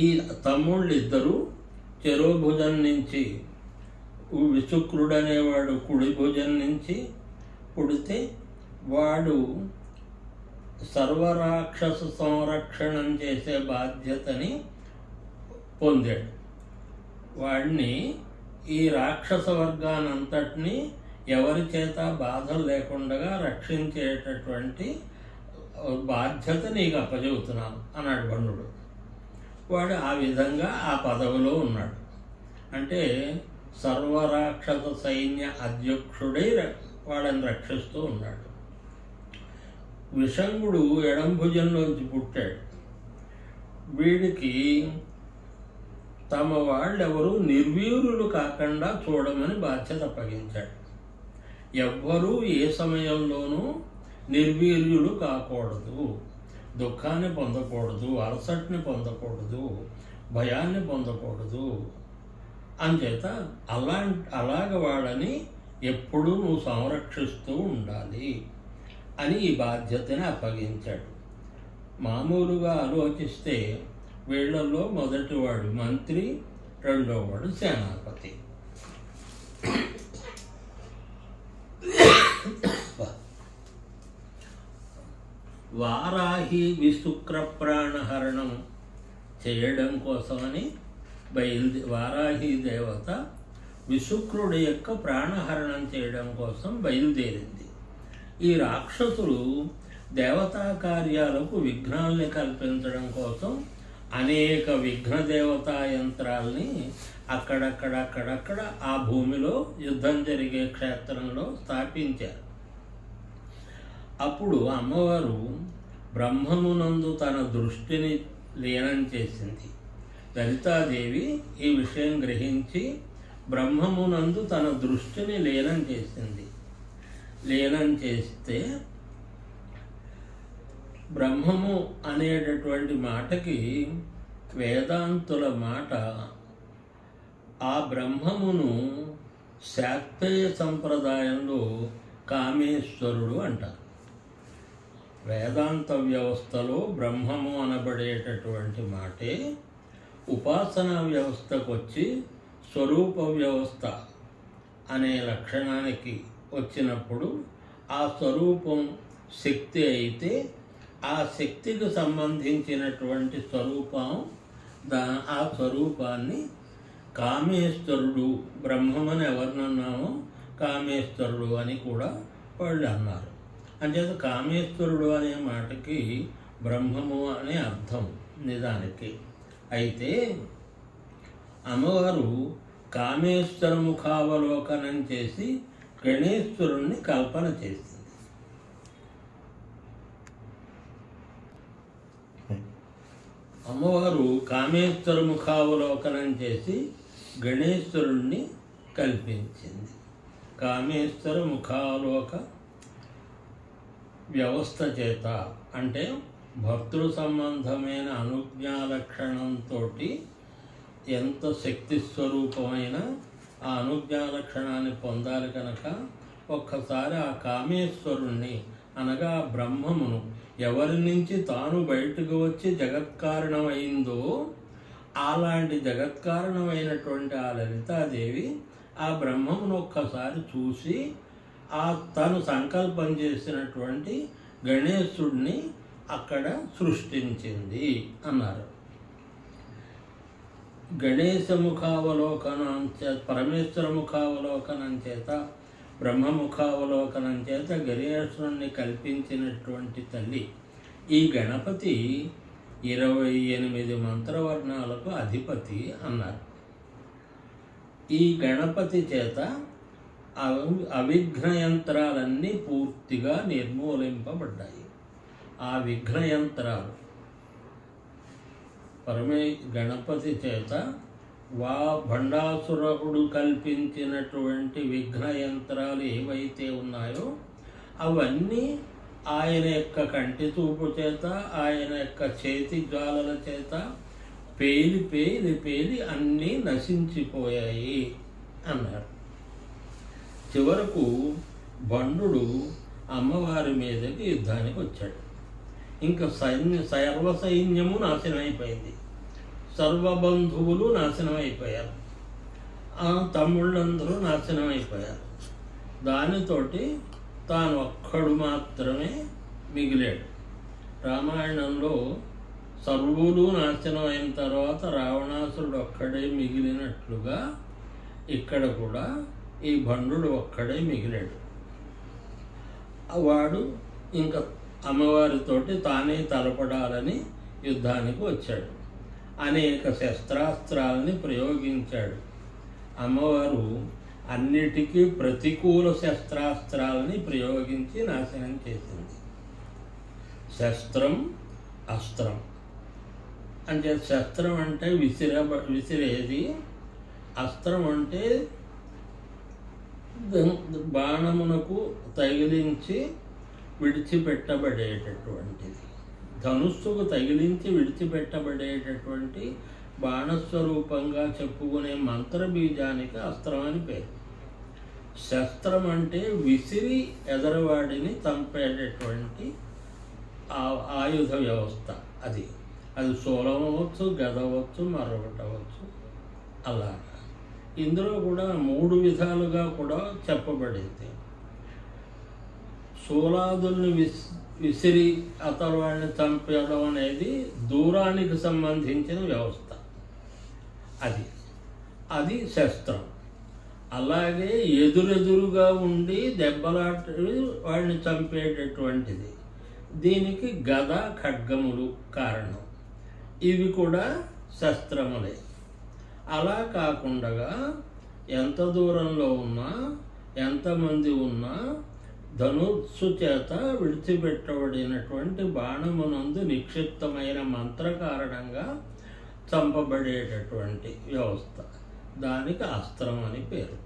ఈ తమ్ముళ్ళు ఇద్దరు చెరో భుజం నుంచి, విశుక్రుడు అనేవాడు కుడి భుజం నుంచి పుడితే వాడు సర్వరాక్షస సంరక్షణం చేసే బాధ్యతని పొందాడు. వాడిని ఈ రాక్షస వర్గానంతటినీ ఎవరి చేత బాధలు లేకుండా రక్షించేటటువంటి బాధ్యత నీకు అప్పచెబుతున్నాను అన్నాడు భండుడు. వాడు ఆ విధంగా ఆ పదవిలో ఉన్నాడు. అంటే సర్వరాక్షస సైన్య అధ్యక్షుడై వాళ్ళని రక్షిస్తూ ఉన్నాడు. విషంగుడు ఎడం భుజంలోంచి పుట్టాడు. వీడికి తమ వాళ్ళెవరూ నిర్వీరులు కాకుండా చూడమని బాధ్యత అప్పగించాడు. ఎవ్వరూ ఏ సమయంలోనూ నిర్వీర్యులు కాకూడదు, దుఃఖాన్ని పొందకూడదు, అలసటని పొందకూడదు, భయాన్ని పొందకూడదు. అంచేత అలాగ వాళ్ళని ఎప్పుడూ నువ్వు సంరక్షిస్తూ ఉండాలి అని ఈ బాధ్యతని అప్పగించాడు. మామూలుగా ఆలోచిస్తే వీళ్లలో మొదటివాడు మంత్రి, రెండోవాడు సేనాపతి. వారాహి విశుక్ర ప్రాణహరణం చేయడం కోసమని వారాహి దేవత విశుక్రుడి యొక్క ప్రాణహరణం చేయడం కోసం బయలుదేరింది. ఈ రాక్షసులు దేవతా కార్యాలకు విఘ్నాల్ని కల్పించడం కోసం అనేక విఘ్న దేవతా యంత్రాల్ని అక్కడక్కడ ఆ భూమిలో యుద్ధం జరిగే క్షేత్రంలో స్థాపించారు. అప్పుడు అమ్మవారు బ్రహ్మమునందు తన దృష్టిని లీనం చేసింది. లలితాదేవి ఈ విషయం గ్రహించి బ్రహ్మమునందు తన దృష్టిని లీనం చేసింది. లీనం చేస్తే బ్రహ్మము అనేటటువంటి మాటకి వేదాంతుల మాట, ఆ బ్రహ్మమును శాక్తేయ సంప్రదాయంలో కామేశ్వరుడు అంటారు. వేదాంత వ్యవస్థలో బ్రహ్మము అనబడేటటువంటి మాటే ఉపాసనా వ్యవస్థకు వచ్చి స్వరూప వ్యవస్థ అనే లక్షణానికి వచ్చినప్పుడు ఆ స్వరూపం శక్తి అయితే ఆ శక్తికి సంబంధించినటువంటి స్వరూపం ఆ స్వరూపాన్ని కామేశ్వరుడు, బ్రహ్మమని ఎవరినన్నామో కామేశ్వరుడు అని కూడా వాళ్ళు అన్నారు. అంచేత కామేశ్వరుడు అనే మాటకి బ్రహ్మము అనే అర్థం నిజానికి. అయితే అమ్మవారు కామేశ్వర ముఖావలోకనం చేసి గణేశ్వరుణ్ణి కల్పన చేసింది. అమ్మవారు కామేశ్వర ముఖావలోకనం చేసి గణేశ్వరుణ్ణి కల్పించింది. కామేశ్వర ముఖావలోక వ్యవస్థ చేత అంటే భక్తృ సంబంధమైన అనుజ్ఞాలక్షణంతో ఎంత శక్తి స్వరూపమైన ఆ అనుజ్ఞాలక్షణాన్ని పొందాలి కనుక ఒక్కసారి ఆ కామేశ్వరుణ్ణి అనగా బ్రహ్మమును ఎవరి నుంచి తాను బయటకు వచ్చి జగత్కారణమైందో అలాంటి జగత్కారణమైనటువంటి ఆ లలితాదేవి ఆ బ్రహ్మమును ఒక్కసారి చూసి ఆ తను సంకల్పం చేసినటువంటి గణేశుడిని అక్కడ సృష్టించింది అన్నారు. గణేశ ముఖావలోకనం చేత, పరమేశ్వర ముఖావలోకనం చేత, బ్రహ్మముఖావలోకనం చేత గణేశుడిని కల్పించినటువంటి తల్లి ఈ గణపతి 28 మంత్రవర్ణాలకు అధిపతి అన్నారు. ఈ గణపతి చేత అవిఘ్న యంత్రాలన్నీ పూర్తిగా నిర్మూలింపబడ్డాయి. ఆ విఘ్న యంత్రాలు గణపతి చేత భండాసురుడు కల్పించినటువంటి విఘ్న యంత్రాలు ఏవైతే ఉన్నాయో అవన్నీ ఆయన యొక్క కంటి చూపు చేత, ఆయన యొక్క చేతి జ్వాలల చేత పేలి పేలి పేలి అన్నీ నశించిపోయాయి అన్నారు. చివరకు బండు అమ్మవారి మీదకి యుద్ధానికి వచ్చాడు. ఇంకా సర్వ సైన్యము నాశనమైపోయింది, సర్వబంధువులు నాశనమైపోయారు, తమ్ముళ్ళందరూ నాశనమైపోయారు. దానితోటి తాను ఒక్కడు మాత్రమే మిగిలాడు. రామాయణంలో సర్వులు నాశనం అయిన తర్వాత రావణాసురుడు ఒక్కడే మిగిలినట్లుగా ఇక్కడ కూడా ఈ బండు ఒక్కడే మిగిలాడు. వాడు ఇంకా అమ్మవారితోటి తానే తలపడాలని యుద్ధానికి వచ్చాడు. అనేక శస్త్రాస్త్రాలని ప్రయోగించాడు. అమ్మవారు అన్నిటికీ ప్రతికూల శస్త్రాస్త్రాలని ప్రయోగించి నాశనం చేసింది. శస్త్రం, అస్త్రం అంటే శస్త్రం అంటే విసిరేది, అస్త్రం అంటే బాణమునకు తగిలించి విడిచిపెట్టబడేటటువంటిది. ధనుస్సుకు తగిలించి విడిచిపెట్టబడేటటువంటి బాణస్వరూపంగా చెప్పుకునే మంత్రబీజానికి అస్త్రం అని పేరు. శస్త్రం అంటే విసిరి ఎదరవాడిని చంపేటటువంటి ఆయుధ వ్యవస్థ. అది శూలం అవ్వచ్చు, గద అవ్వచ్చు, మరొకటి అవ్వచ్చు. అలాగా ఇందులో కూడా 3 విధాలుగా కూడా చెప్పబడింది. శూలాదుల్ని విసిరి అతను వాడిని చంపడం అనేది దూరానికి సంబంధించిన వ్యవస్థ. అది శస్త్రం. అలాగే ఎదురెదురుగా ఉండి దెబ్బలాట వాడిని చంపేటటువంటిది. దీనికి గద ఖడ్గములు కారణం. ఇవి కూడా శస్త్రములే. అలా కాకుండా ఎంత దూరంలో ఉన్నా, ఎంతమంది ఉన్నా ధనుస్సు చేత విడిచిపెట్టబడినటువంటి బాణమునందు నిక్షిప్తమైన మంత్ర కారణంగా చంపబడేటటువంటి వ్యవస్థ, దానికి అస్త్రం అని పేరు.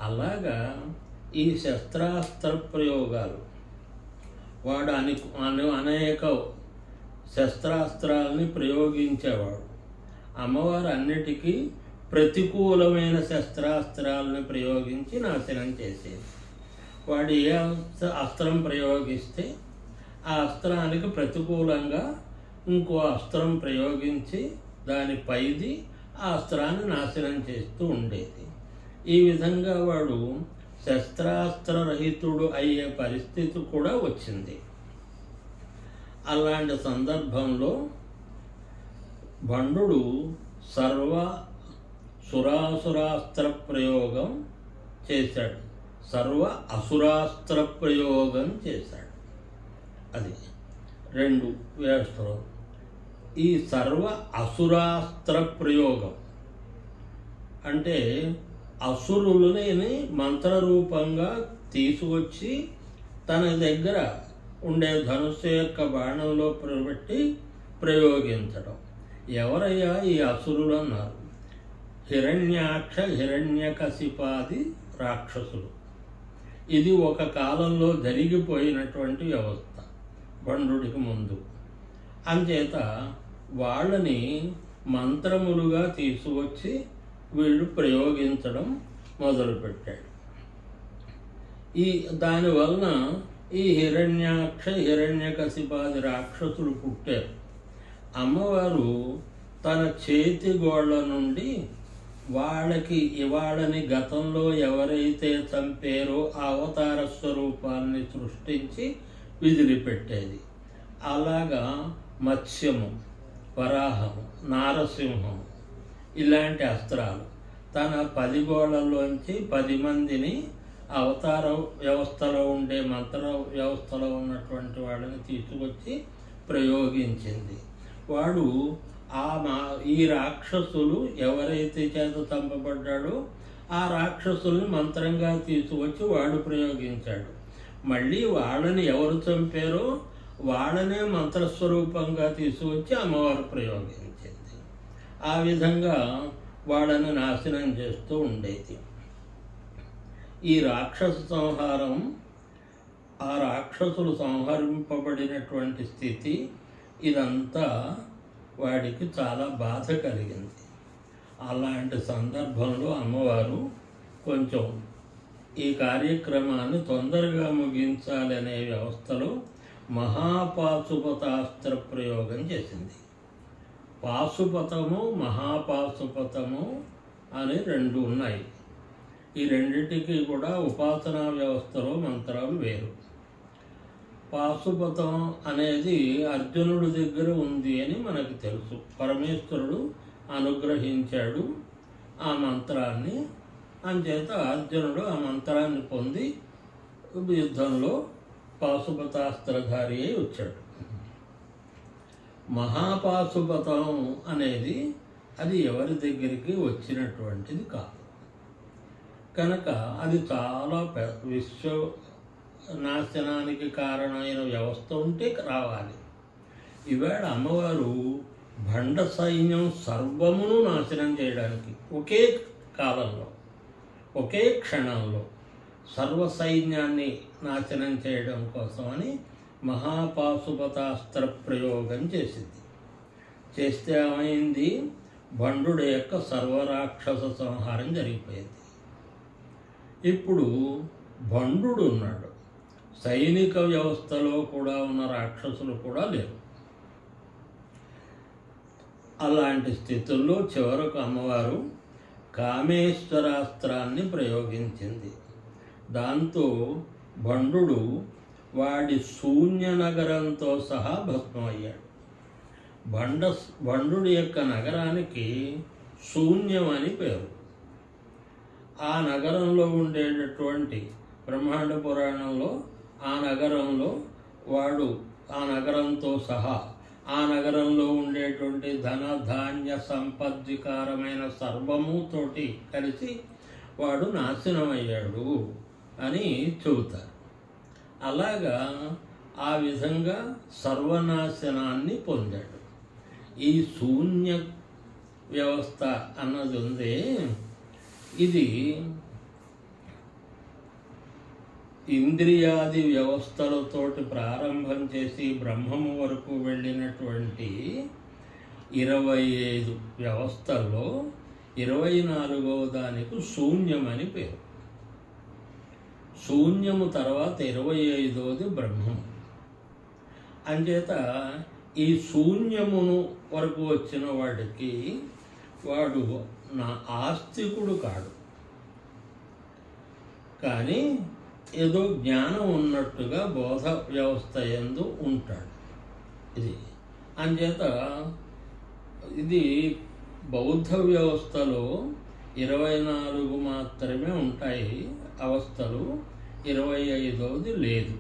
అలాగా ఈ శస్త్రాస్త్ర ప్రయోగాలు వాడు అనేక శస్త్రాస్త్రాలని ప్రయోగించేవాడు. అమ్మవారు అన్నిటికీ ప్రతికూలమైన శస్త్రాస్త్రాలను ప్రయోగించి నాశనం చేసేది. వాడు ఏ అస్త్రం ప్రయోగిస్తే ఆ అస్త్రానికి ప్రతికూలంగా ఇంకో అస్త్రం ప్రయోగించి దాని పైది ఆ అస్త్రాన్ని నాశనం చేస్తూ ఉండేది. ఈ విధంగా వాడు శస్త్రాస్త్రరహితుడు అయ్యే పరిస్థితి కూడా వచ్చింది. అలాంటి సందర్భంలో భండు సర్వ సురాసురాస్త్ర ప్రయోగం చేశాడు, సర్వ అసురాస్త్ర ప్రయోగం చేశాడు. అది 2 వ్యవస్థలు. ఈ సర్వ అసురాస్త్ర ప్రయోగం అంటే అసురులని మంత్రరూపంగా తీసుకొచ్చి తన దగ్గర ఉండే ధనుస్సు యొక్క బాణంలో పెట్టి ప్రయోగించడం. ఎవరయ్యా ఈ అసురులు అన్నారు? హిరణ్యాక్ష, హిరణ్యకశిపాది రాక్షసులు. ఇది ఒక కాలంలో జరిగిపోయినటువంటి వ్యవస్థ భండుడికి ముందు. అంచేత వాళ్ళని మంత్రములుగా తీసుకొచ్చి వీళ్ళు ప్రయోగించడం మొదలుపెట్టాడు. దానివలన ఈ హిరణ్యాక్ష, హిరణ్యకశిపాది రాక్షసులు పుట్టారు. అమ్మవారు తన చేతి గోళ్ళ నుండి వాళ్ళని గతంలో ఎవరైతే చంపారో ఆ అవతార స్వరూపాన్ని సృష్టించి విదిలిపెట్టేది. అలాగా మత్స్యము, వరాహము, నారసింహం ఇలాంటి అస్త్రాలు తన 10 గోళ్లలోంచి 10 మందిని అవతార వ్యవస్థలో ఉండే మంత్ర వ్యవస్థలో ఉన్నటువంటి వాళ్ళని తీసుకొచ్చి ప్రయోగించింది. వాడు ఈ రాక్షసులు ఎవరైతే చేత చంపబడ్డాడో ఆ రాక్షసుల్ని మంత్రంగా తీసుకొచ్చి వాడు ప్రయోగించాడు. మళ్ళీ వాళ్ళని ఎవరు చంపారో వాళ్ళనే మంత్రస్వరూపంగా తీసుకొచ్చి అమ్మవారు ప్రయోగించింది. ఆ విధంగా వాళ్ళని నాశనం చేస్తూ ఉండేది. ఈ రాక్షస సంహారం, ఆ రాక్షసులు సంహరింపబడినటువంటి స్థితి, ఇదంతా వాడికి చాలా బాధ కలిగింది. అలాంటి సందర్భంలో అమ్మవారు కొంచెం ఈ కార్యక్రమాన్ని తొందరగా ముగించాలనే వ్యవస్థలో మహాపాశుపతాస్త్ర ప్రయోగం చేసింది. పాశుపతము, మహాపాశుపతము అని 2 ఉన్నాయి. ఈ రెండింటికి కూడా ఉపాసనా వ్యవస్థలో మంత్రాలు వేరు. పాశుపతం అనేది అర్జునుడి దగ్గర ఉంది అని మనకు తెలుసు. పరమేశ్వరుడు అనుగ్రహించాడు ఆ మంత్రాన్ని. అంచేత అర్జునుడు ఆ మంత్రాన్ని పొంది యుద్ధంలో పాశుపతాస్త్రధారి అయి వచ్చాడు. మహాపాశుపతం అనేది అది ఎవరి దగ్గరికి వచ్చినటువంటిది కాదు కనుక అది చాలా విశ్వనాశనానికి కారణమైన వ్యవస్థ ఉంటే రావాలి. ఈవేళ అమ్మవారు భండ సైన్యం సర్వమును నాశనం చేయడానికి ఒకే కాలంలో, ఒకే క్షణంలో సర్వ సైన్యాన్ని నాశనం చేయడం కోసమని మహాపాశుపతాస్త్ర ప్రయోగం చేసింది. చేస్తే ఏమైంది? భండుడి యొక్క సర్వరాక్షస సంహారం జరిగిపోయింది. ఇప్పుడు భండు ఉన్నాడు, సైనిక వ్యవస్థలో కూడా ఉన్న రాక్షసులు కూడా లేరు. అలాంటి స్థితుల్లో చివరకు అమ్మవారు కామేశ్వరాస్త్రాన్ని ప్రయోగించింది. దాంతో భండు వాడి శూన్య నగరంతో సహా భస్మమయ్యాడు. భండు యొక్క నగరానికి శూన్యం అని పేరు. ఆ నగరంలో ఉండేటటువంటి బ్రహ్మాండ పురాణంలో ఆ నగరంలో వాడు ఆ నగరంతో సహా ఆ నగరంలో ఉండేటువంటి ధన ధాన్య సంపద్వికారమైన సర్వముతోటి కలిసి వాడు నాశనమయ్యాడు అని చెబుతారు. అలాగా ఆ విధంగా సర్వనాశనాన్ని పొందాడు. ఈ శూన్య వ్యవస్థ అన్నది ఉందే, ఇది ఇంద్రియాది వ్యవస్థలతోటి ప్రారంభం చేసి బ్రహ్మము వరకు వెళ్ళినటువంటి 25 వ్యవస్థల్లో 24వ దానికి శూన్యమని పేరు. శూన్యము తర్వాత 25వది బ్రహ్మము. అంచేత ఈ శూన్యమును వరకు వచ్చిన వాడికి వాడు నా ఆస్తికుడు కాడు, కానీ ఏదో జ్ఞానం ఉన్నట్టుగా బోధ వ్యవస్థ యందు ఉంటాడు. ఇది అంచేత ఇది బౌద్ధ వ్యవస్థలో 24 మాత్రమే ఉంటాయి అవస్థలు, 25వది లేదు.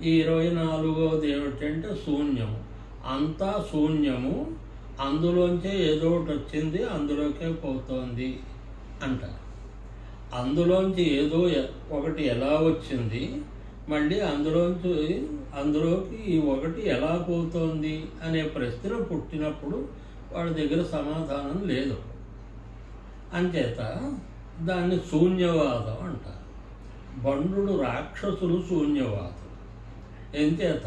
ఈ 24వది ఏమిటంటే శూన్యము. అంతా శూన్యము, అందులోంచే ఏదో ఒకటి వచ్చింది, అందులోకే పోతోంది అంటారు. అందులోంచి ఏదో ఒకటి ఎలా వచ్చింది, మళ్ళీ అందులోకి ఈ ఒకటి ఎలా పోతోంది అనే ప్రశ్న పుట్టినప్పుడు వాడి దగ్గర సమాధానం లేదు. అంచేత దాన్ని శూన్యవాదం అంటారు. బండు రాక్షసులు శూన్యవాదం. ఎంచేత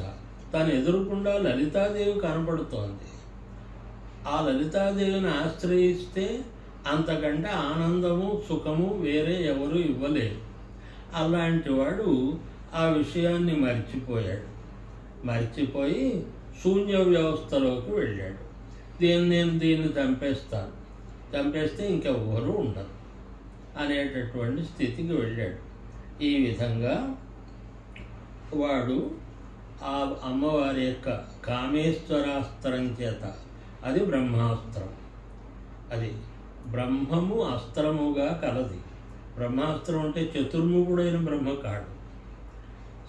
తను ఎదురుకుండా లలితాదేవి కనపడుతోంది, ఆ లలితాదేవిని ఆశ్రయిస్తే అంతకంటే ఆనందము సుఖము వేరే ఎవరు ఇవ్వలేరు. అలాంటి వాడు ఆ విషయాన్ని మర్చిపోయి శూన్య వ్యవస్థలోకి వెళ్ళాడు. నేను దీన్ని చంపేస్తే ఇంకెవ్వరూ ఉండరు అనేటటువంటి స్థితికి వెళ్ళాడు. ఈ విధంగా వాడు ఆ అమ్మవారి యొక్క కామేశ్వరాస్త్రం చేత, అది బ్రహ్మాస్త్రం, అది బ్రహ్మము అస్త్రముగా కలది. బ్రహ్మాస్త్రం అంటే చతుర్ముఖుడైన బ్రహ్మ కాడు,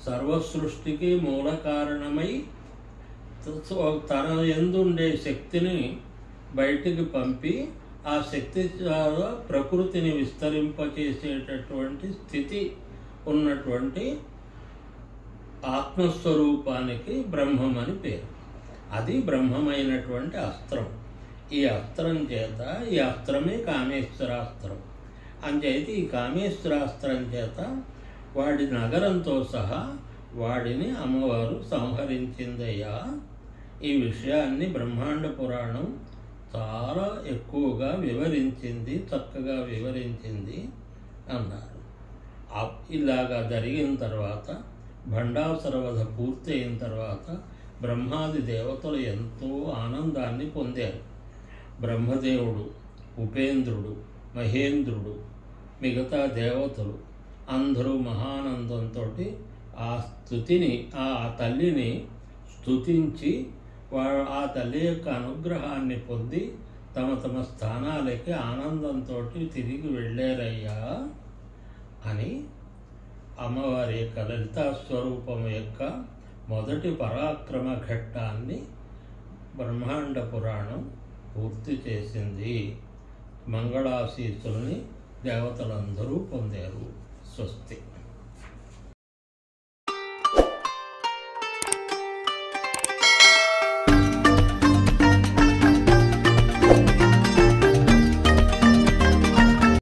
సర్వసృష్టికి మూల కారణమై తన యందుండే శక్తిని బయటికి పంపి ఆ శక్తి ద్వారా ప్రకృతిని విస్తరింపచేసేటటువంటి స్థితి ఉన్నటువంటి ఆత్మస్వరూపానికి బ్రహ్మం అని పేరు. అది బ్రహ్మమైనటువంటి అస్త్రం. ఈ అస్త్రం చేత, ఈ అస్త్రమే కామేశ్వరాస్త్రం. అంచేత ఈ కామేశ్వరాస్త్రం చేత వాడి నగరంతో సహా వాడిని అమ్మవారు సంహరించిందయ్యా. ఈ విషయాన్ని బ్రహ్మాండ పురాణం చాలా ఎక్కువగా వివరించింది, చక్కగా వివరించింది అన్నారు. ఇలాగా జరిగిన తర్వాత భండాసుర వధ పూర్తి అయిన తర్వాత బ్రహ్మాది దేవతలు ఎంతో ఆనందాన్ని పొందారు. బ్రహ్మదేవుడు, ఉపేంద్రుడు, మహేంద్రుడు, మిగతా దేవతలు అందరూ మహానందంతో ఆ తల్లిని స్తుతించి ఆ తల్లి యొక్క అనుగ్రహాన్ని పొంది తమ స్థానాలకి ఆనందంతో తిరిగి వెళ్ళారయ్యా అని అమ్మవారి యొక్క లలితా స్వరూపం యొక్క మొదటి పరాక్రమ ఘట్టాన్ని బ్రహ్మాండ పురాణం పూర్తి చేసింది. మంగళాశీస్సుల్ని దేవతలందరూ పొందారు. స్వస్తి.